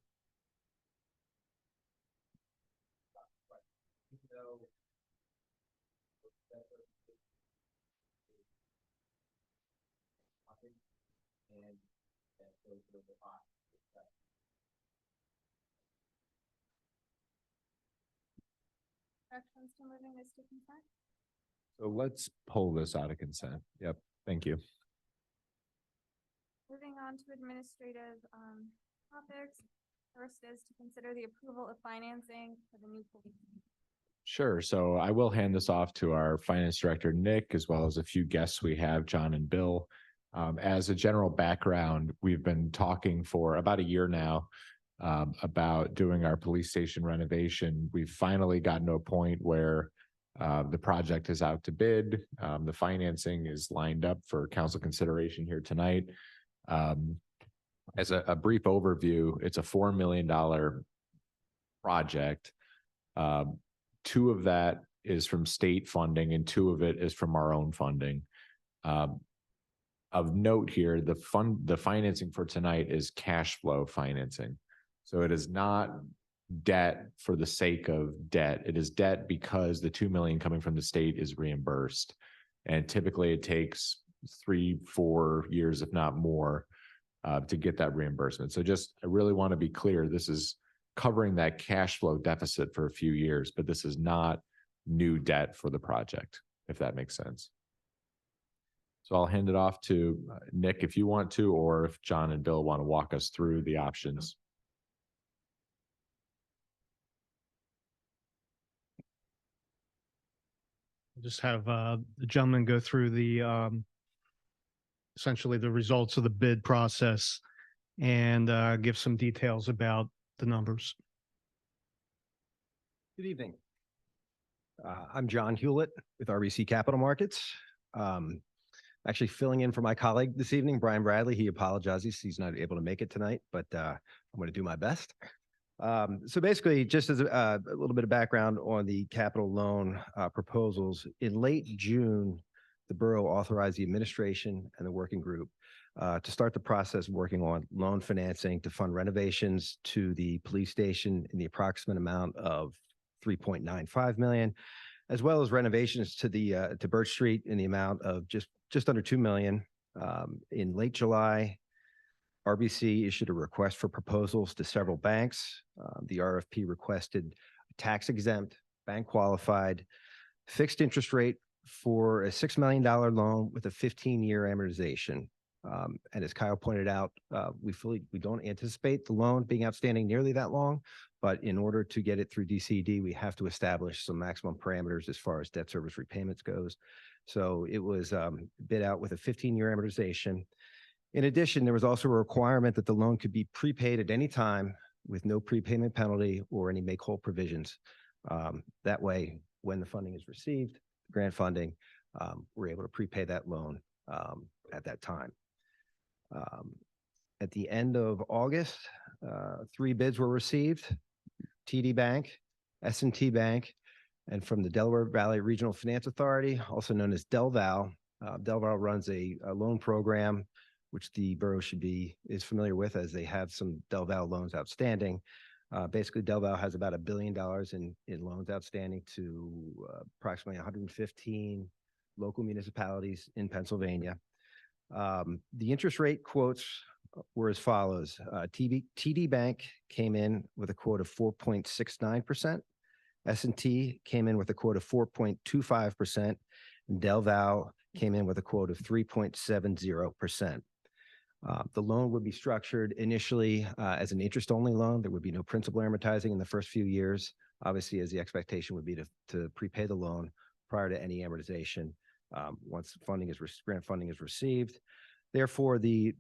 Speaker 1: Corrections to moving this to consent?
Speaker 7: So let's pull this out of consent. Yep, thank you.
Speaker 1: Moving on to administrative topics. First is to consider the approval of financing for the new police.
Speaker 7: Sure. So I will hand this off to our finance director, Nick, as well as a few guests we have, John and Bill. As a general background, we've been talking for about a year now about doing our police station renovation. We've finally gotten to a point where the project is out to bid. The financing is lined up for council consideration here tonight. As a brief overview, it's a $4 million project. 2 of that is from state funding and 2 of it is from our own funding. Of note here, the financing for tonight is cash flow financing. So it is not debt for the sake of debt. It is debt because the $2 million coming from the state is reimbursed. And typically it takes 3-4 years, if not more, to get that reimbursement. So I really want to be clear, this is covering that cash flow deficit for a few years, but this is not new debt for the project, if that makes sense. So I'll hand it off to Nick if you want to, or if John and Bill want to walk us through the options.
Speaker 17: Just have the gentleman go through the essentially the results of the bid process and give some details about the numbers.
Speaker 18: Good evening. I'm John Hewlett with RBC Capital Markets. Actually filling in for my colleague this evening, Brian Bradley. He apologizes. He's not able to make it tonight, but I'm going to do my best. So basically, just as a little bit of background on the capital loan proposals, in late June, the borough authorized the administration and the working group to start the process working on loan financing to fund renovations to the police station in the approximate amount of $3.95 million, as well as renovations to the to Birch Street in the amount of just under $2 million. In late July, RBC issued a request for proposals to several banks. The RFP requested tax exempt, bank qualified, fixed interest rate for a $6 million loan with a 15-year amortization. And as Kyle pointed out, we don't anticipate the loan being outstanding nearly that long, but in order to get it through DCD, we have to establish some maximum parameters as far as debt service repayments goes. So it was bid out with a 15-year amortization. In addition, there was also a requirement that the loan could be prepaid at any time with no prepayment penalty or any make-whole provisions. That way, when the funding is received, grant funding, we're able to prepay that loan at that time. At the end of August, 3 bids were received: TD Bank, S&T Bank, and from the Delaware Valley Regional Finance Authority, also known as DelVal. DelVal runs a loan program which the borough is familiar with, as they have some DelVal loans outstanding. Basically, DelVal has about $1 billion in loans outstanding to approximately 115 local municipalities in Pennsylvania. The interest rate quotes were as follows. TD Bank came in with a quote of 4.69%. S&T came in with a quote of 4.25%. And DelVal came in with a quote of 3.70%. The loan would be structured initially as an interest-only loan. There would be no principal amortizing in the first few years, obviously, as the expectation would be to prepay the loan prior to any amortization once grant funding is received. Therefore, the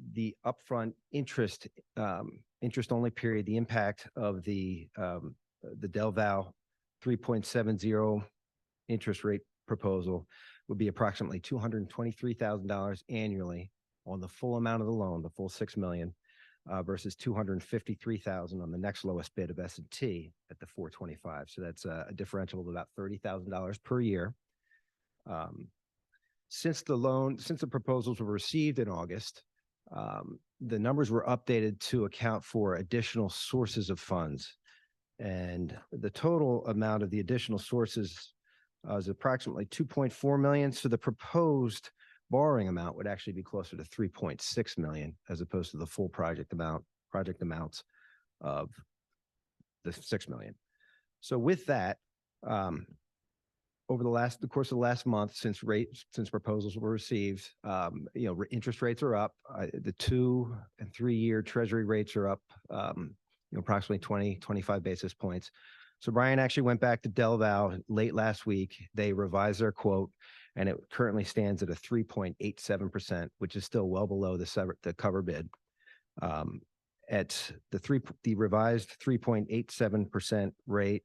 Speaker 18: upfront interest-only period, the impact of the DelVal 3.70 interest rate proposal would be approximately $223,000 annually on the full amount of the loan, the full $6 million, versus $253,000 on the next lowest bid of S&T at the $425,000. So that's a differential of about $30,000 per year. Since the proposals were received in August, the numbers were updated to account for additional sources of funds. And the total amount of the additional sources is approximately $2.4 million. So the proposed borrowing amount would actually be closer to $3.6 million as opposed to the full project amounts of the $6 million. So with that, over the course of the last month, since proposals were received, interest rates are up. The 2 and 3 year treasury rates are up, approximately 25 basis points. So Brian actually went back to DelVal late last week. They revised their quote, and it currently stands at a 3.87%, which is still well below the cover bid. At the revised 3.87% rate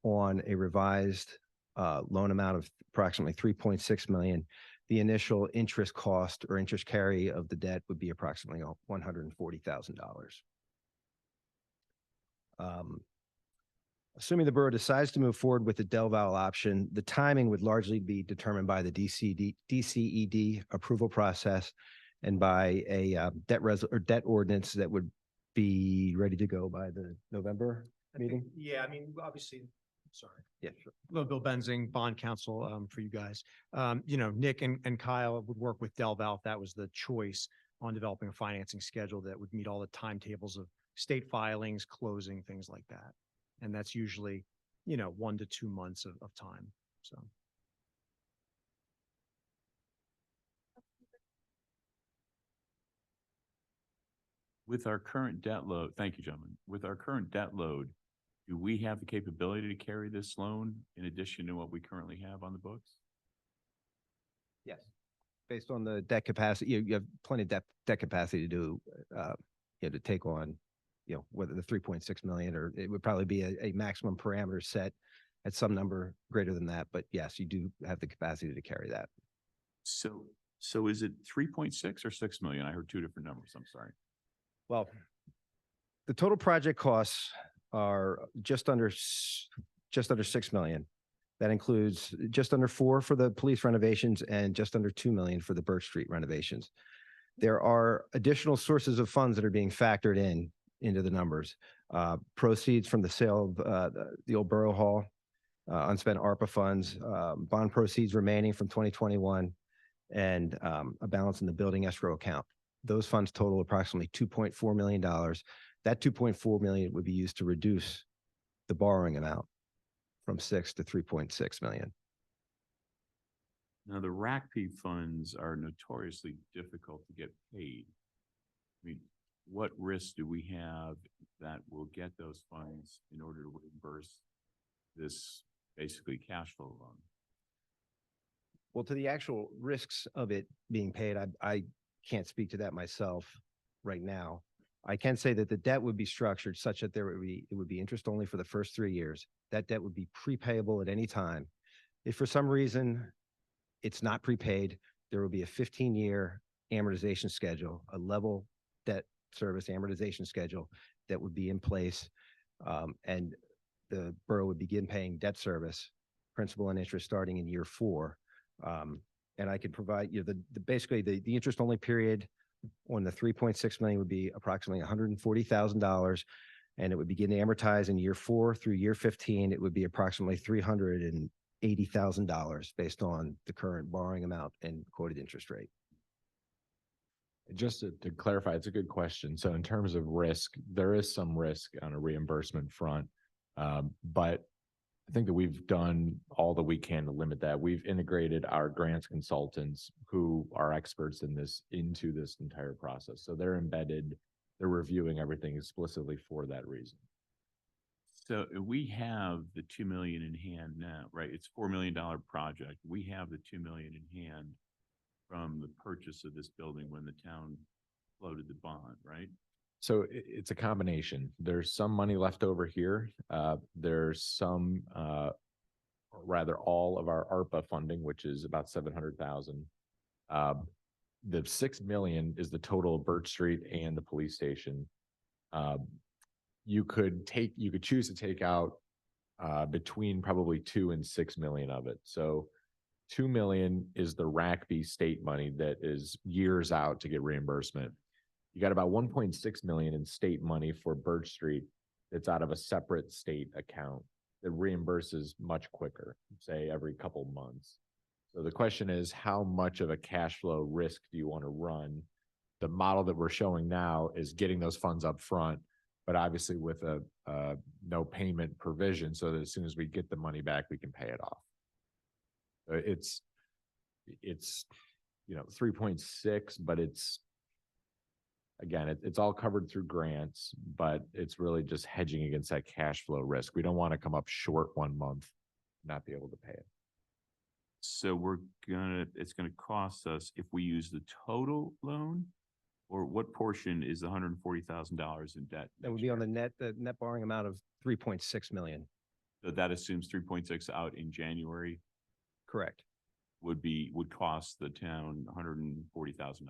Speaker 18: on a revised loan amount of approximately $3.6 million, the initial interest cost or interest carry of the debt would be approximately $140,000. Assuming the borough decides to move forward with the DelVal option, the timing would largely be determined by the DCED approval process and by a debt ordinance that would be ready to go by the November meeting.
Speaker 2: Yeah, I mean, obviously, sorry.
Speaker 18: Yeah, sure.
Speaker 2: Bill Benzing, bond counsel for you guys. Nick and Kyle would work with DelVal if that was the choice on developing a financing schedule that would meet all the timetables of state filings, closing, things like that. And that's usually, 1 to 2 months of time. So.
Speaker 10: With our current debt load, thank you, gentlemen. With our current debt load, do we have the capability to carry this loan in addition to what we currently have on the books?
Speaker 18: Yes. Based on the debt capacity, you have plenty of debt capacity to do, to take on, whether the 3.6 million, or it would probably be a maximum parameter set at some number greater than that. But yes, you do have the capacity to carry that.
Speaker 10: So is it 3.6 or 6 million? I heard 2 different numbers. I'm sorry.
Speaker 18: Well, the total project costs are just under 6 million. That includes just under 4 for the police renovations and just under 2 million for the Birch Street renovations. There are additional sources of funds that are being factored into the numbers. Proceeds from the sale of the old Borough Hall, unspent ARPA funds, bond proceeds remaining from 2021, and a balance in the building escrow account. Those funds total approximately $2.4 million. That $2.4 million would be used to reduce the borrowing amount. from 6 to 3.6 million.
Speaker 10: Now, the RACP funds are notoriously difficult to get paid. I mean, what risk do we have that we'll get those funds in order to reimburse this basically cash flow loan?
Speaker 18: Well, to the actual risks of it being paid, I can't speak to that myself right now. I can say that the debt would be structured such that it would be interest only for the first 3 years. That debt would be prepayable at any time. If for some reason it's not prepaid, there will be a 15-year amortization schedule, a level debt service amortization schedule that would be in place. And the borough would begin paying debt service, principal and interest starting in year 4. And I could provide you basically the interest only period on the 3.6 million would be approximately $140,000, and it would begin to amortize in year 4 through year 15. It would be approximately $380,000 based on the current borrowing amount and quoted interest rate.
Speaker 7: Just to clarify, it's a good question. So in terms of risk, there is some risk on a reimbursement front, but I think that we've done all that we can to limit that. We've integrated our grants consultants who are experts in this into this entire process. So they're embedded, they're reviewing everything explicitly for that reason.
Speaker 10: So we have the 2 million in hand now, right? It's $4 million project. We have the 2 million in hand from the purchase of this building when the town floated the bond, right?
Speaker 7: So it's a combination. There's some money left over here. There's some, or rather all of our ARPA funding, which is about 700,000. The 6 million is the total of Birch Street and the police station. You could choose to take out between probably 2 and 6 million of it. So 2 million is the RACB state money that is years out to get reimbursement. You got about 1.6 million in state money for Birch Street that's out of a separate state account that reimburses much quicker, say every couple months. So the question is, how much of a cash flow risk do you want to run? The model that we're showing now is getting those funds up front, but obviously with a no payment provision, so that as soon as we get the money back, we can pay it off. It's 3.6, but it's all covered through grants, but it's really just hedging against that cash flow risk. We don't want to come up short 1 month, not be able to pay it.
Speaker 10: So it's gonna cost us if we use the total loan, or what portion is the $140,000 in debt?
Speaker 18: That would be on the net borrowing amount of 3.6 million.
Speaker 10: So that assumes 3.6 out in January
Speaker 18: Correct.
Speaker 10: would cost the town $140,000.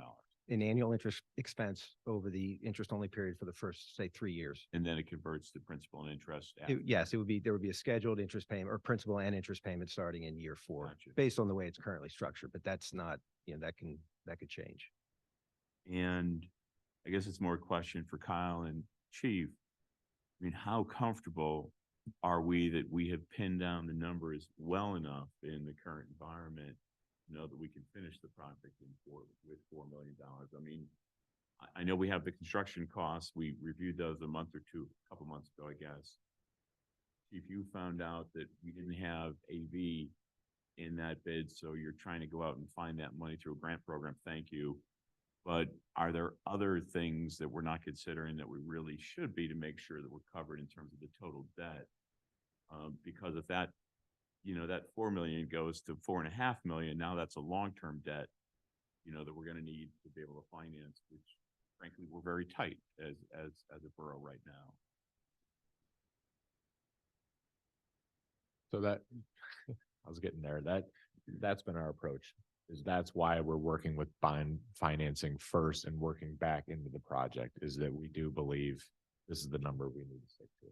Speaker 18: In annual interest expense over the interest only period for the first, say, 3 years.
Speaker 10: And then it converts to principal and interest.
Speaker 18: Yes, there would be a scheduled interest payment or principal and interest payment starting in year 4,
Speaker 10: Gotcha.
Speaker 18: based on the way it's currently structured, but that's not, that could change.
Speaker 10: And I guess it's more a question for Kyle and Chief. I mean, how comfortable are we that we have pinned down the numbers well enough in the current environment to know that we can finish the project with $4 million? I mean, I know we have the construction costs. We reviewed those a couple months ago, I guess. Chief, you found out that we didn't have AV in that bid, so you're trying to go out and find that money through a grant program. Thank you. But are there other things that we're not considering that we really should be to make sure that we're covered in terms of the total debt? Because if that, that 4 million goes to 4.5 million, now that's a long-term debt, that we're going to need to be able to finance, which frankly, we're very tight as a borough right now.
Speaker 7: So that, I was getting there. That's been our approach. That's why we're working with bond financing first and working back into the project, is that we do believe this is the number we need to stick to.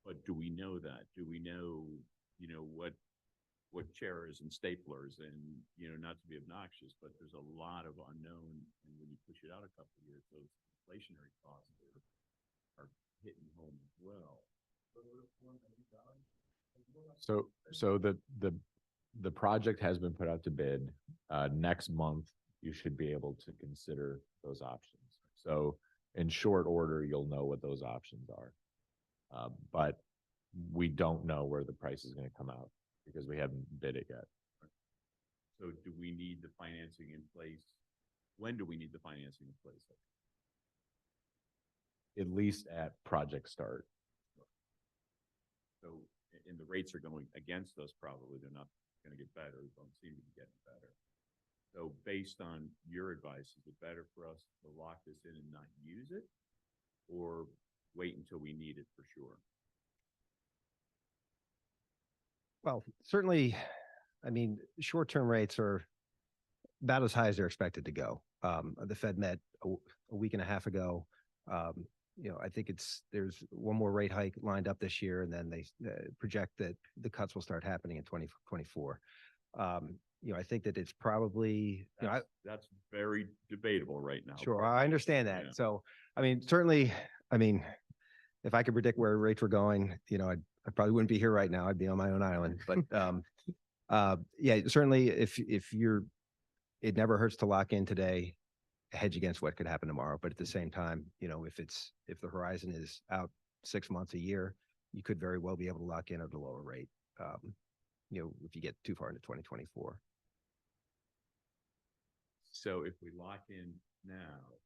Speaker 10: But do we know that? Do we know, what chairs and staplers and, not to be obnoxious, but there's a lot of unknown. And when you push it out a couple of years, those inflationary costs are hitting home as well.
Speaker 7: So the project has been put out to bid. Next month, you should be able to consider those options. So in short order, you'll know what those options are. But we don't know where the price is going to come out because we haven't bid it yet.
Speaker 10: So do we need the financing in place? When do we need the financing in place?
Speaker 7: At least at project start.
Speaker 10: So, and the rates are going against us probably. They're not going to get better. Don't seem to be getting better. So based on your advice, is it better for us to lock this in and not use it? Or wait until we need it for sure?
Speaker 18: Well, certainly, I mean, short-term rates are about as high as they're expected to go. The Fed met a week and a half ago. I think there's one more rate hike lined up this year, and then they project that the cuts will start happening in 2024. I think that it's probably,
Speaker 10: That's very debatable right now.
Speaker 18: sure, I understand that.
Speaker 10: Yeah.
Speaker 18: So, I mean, certainly, if I could predict where rates were going, I probably wouldn't be here right now. I'd be on my own island. But yeah, certainly it never hurts to lock in today, hedge against what could happen tomorrow. But at the same time, if the horizon is out 6 months, a year, you could very well be able to lock in at a lower rate. If you get too far into 2024.
Speaker 10: So if we lock in now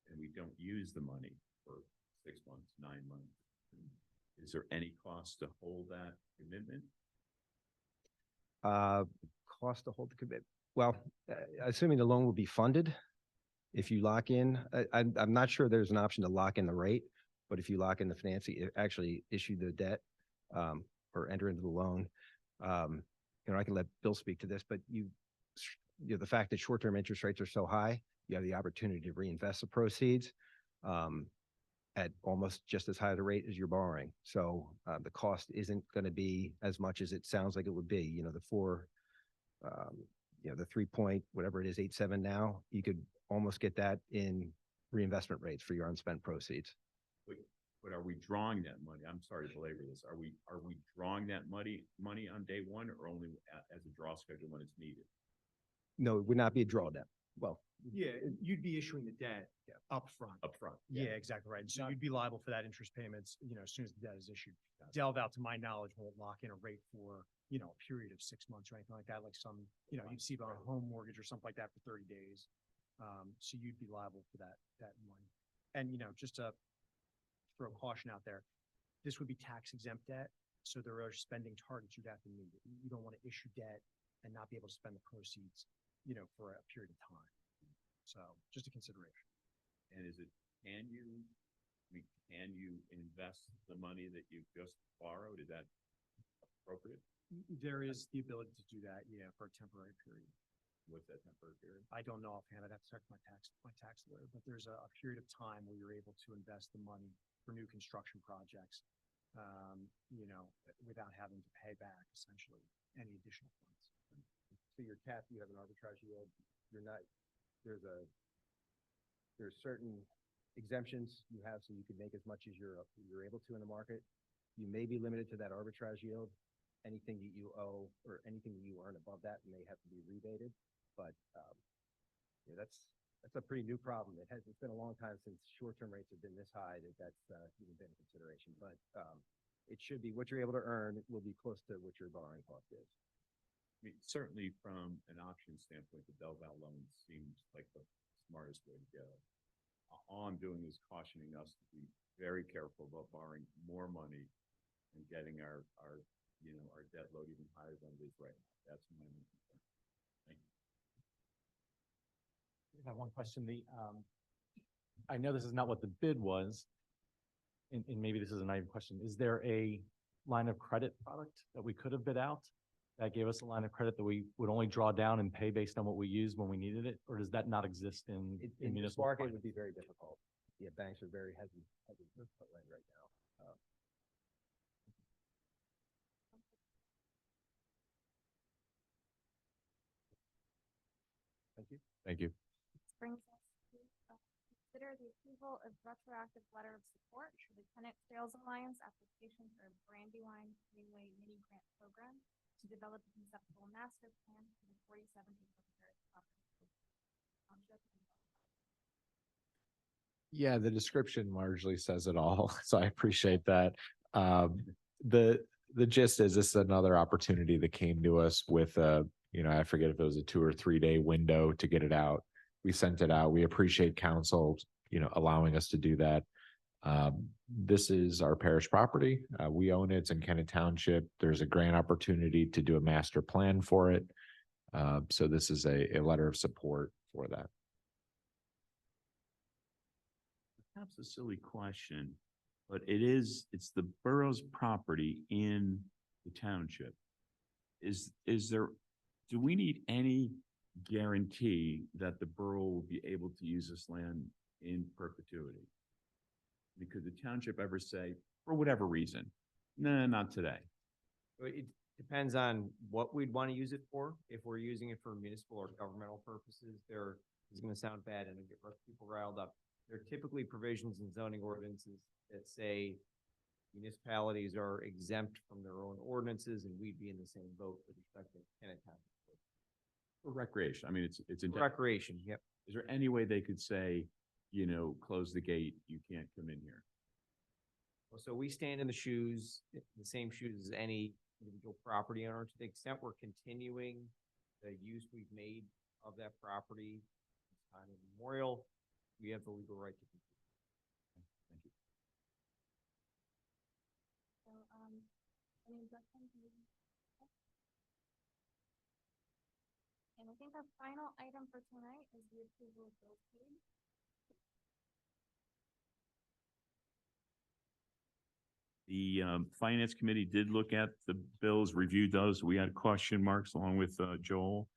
Speaker 10: and we don't use the money for 6 months, 9 months, is there any cost to hold that commitment?
Speaker 18: Cost to hold the commitment. Well, assuming the loan will be funded, if you lock in, I'm not sure there's an option to lock in the rate, but if you lock in the financing, actually issue the debt or enter into the loan, I can let Bill speak to this, but the fact that short-term interest rates are so high, you have the opportunity to reinvest the proceeds at almost just as high a rate as you're borrowing. So the cost isn't going to be as much as it sounds like it would be. The 3 point, whatever it is, 8.7 now, you could almost get that in reinvestment rates for your unspent proceeds.
Speaker 10: But are we drawing that money? I'm sorry to belabor this. Are we drawing that money on day one, or only as a draw schedule when it's needed?
Speaker 18: No, it would not be a drawdown. Well,
Speaker 2: Yeah, you'd be issuing the debt upfront.
Speaker 10: Upfront.
Speaker 2: Yeah, exactly right. So you'd be liable for that interest payments, as soon as the debt is issued. Delval, to my knowledge, won't lock in a rate for, a period of 6 months or anything like that, like some, you'd see on a home mortgage or something like that for 30 days. So you'd be liable for that money. And, just to throw caution out there, this would be tax exempt debt. So there are spending targets you'd have to meet. You don't want to issue debt and not be able to spend the proceeds, for a period of time. So just a consideration.
Speaker 10: And can you invest the money that you just borrowed? Is that appropriate?
Speaker 2: There is the ability to do that, for a temporary period.
Speaker 10: What's that temporary period?
Speaker 2: I don't know offhand. I'd have to check my tax lawyer, but there's a period of time where you're able to invest the money for new construction projects, without having to pay back essentially any additional funds.
Speaker 18: So your cap, you have an arbitrage yield. There's certain exemptions you have, so you can make as much as you're able to in the market. You may be limited to that arbitrage yield. Anything that you owe or anything that you earn above that may have to be rebated. But that's a pretty new problem. It's been a long time since short-term rates have been this high that's even been a consideration. But it should be what you're able to earn will be close to what your borrowing cost is.
Speaker 10: I mean, certainly from an option standpoint, the Delval loan seems like the smartest way to go. All I'm doing is cautioning us to be very careful about borrowing more money and getting our debt load even higher than it is right now. That's my main concern. Thank you.
Speaker 19: I have one question. I know this is not what the bid was, and maybe this is a naive question. Is there a line of credit product that we could have bid out that gave us a line of credit that we would only draw down and pay based on what we used when we needed it? Or does that not exist in
Speaker 18: In this
Speaker 19: municipal
Speaker 18: market, it
Speaker 19: finance?
Speaker 18: would be very difficult. Yeah, banks are very hesitant right now. Thank you.
Speaker 7: Thank you.
Speaker 1: This brings us to consider the approval of retroactive letter of support for the Tenant Sales Alliance application for a Brandywine Greenway mini grant program to develop a conceptual master plan for the 47 acre township.
Speaker 7: Yeah, the description largely says it all. So I appreciate that. The gist is this is another opportunity that came to us with I forget if it was a 2 or 3 day window to get it out. We sent it out. We appreciate council, allowing us to do that. This is our parish property. We own it. It's in Kennet Township. There's a grant opportunity to do a master plan for it. So this is a letter of support for that.
Speaker 10: Perhaps a silly question, but it's the borough's property in the township. Do we need any guarantee that the borough will be able to use this land in perpetuity? Could the township ever say, for whatever reason, no, not today?
Speaker 2: It depends on what we'd want to use it for. If we're using it for municipal or governmental purposes, there is going to sound bad and get people riled up. There are typically provisions in zoning ordinances that say municipalities are exempt from their own ordinances, and we'd be in the same boat with respect to Kennet Township.
Speaker 10: For recreation, I mean, it's in.
Speaker 2: Recreation, yep.
Speaker 10: Is there any way they could say, close the gate, you can't come in here?
Speaker 2: So we stand in the same shoes as any individual property owner. To the extent we're continuing the use we've made of that property, time immemorial, we have the legal right to continue.
Speaker 10: Thank you.
Speaker 1: So, any objections? And I think our final item for tonight is the approval of bills paid.
Speaker 10: The Finance Committee did look at the bills, reviewed those. We had question marks along with Joel.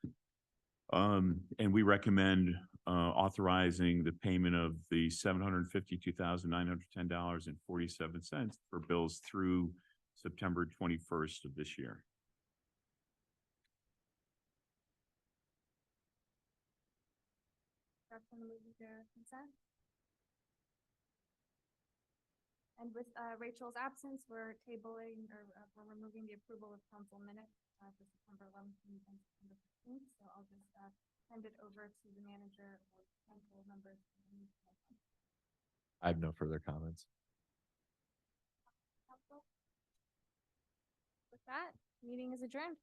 Speaker 10: And we recommend authorizing the payment of the $752,910.47 for bills through September 21st of this year.
Speaker 1: That's going to move their consent. And with Rachel's absence, we're tabling or we're removing the approval of council minutes for September 11th and September 15th. So I'll just send it over to the manager or council members.
Speaker 7: I have no further comments.
Speaker 1: With that, meeting is adjourned.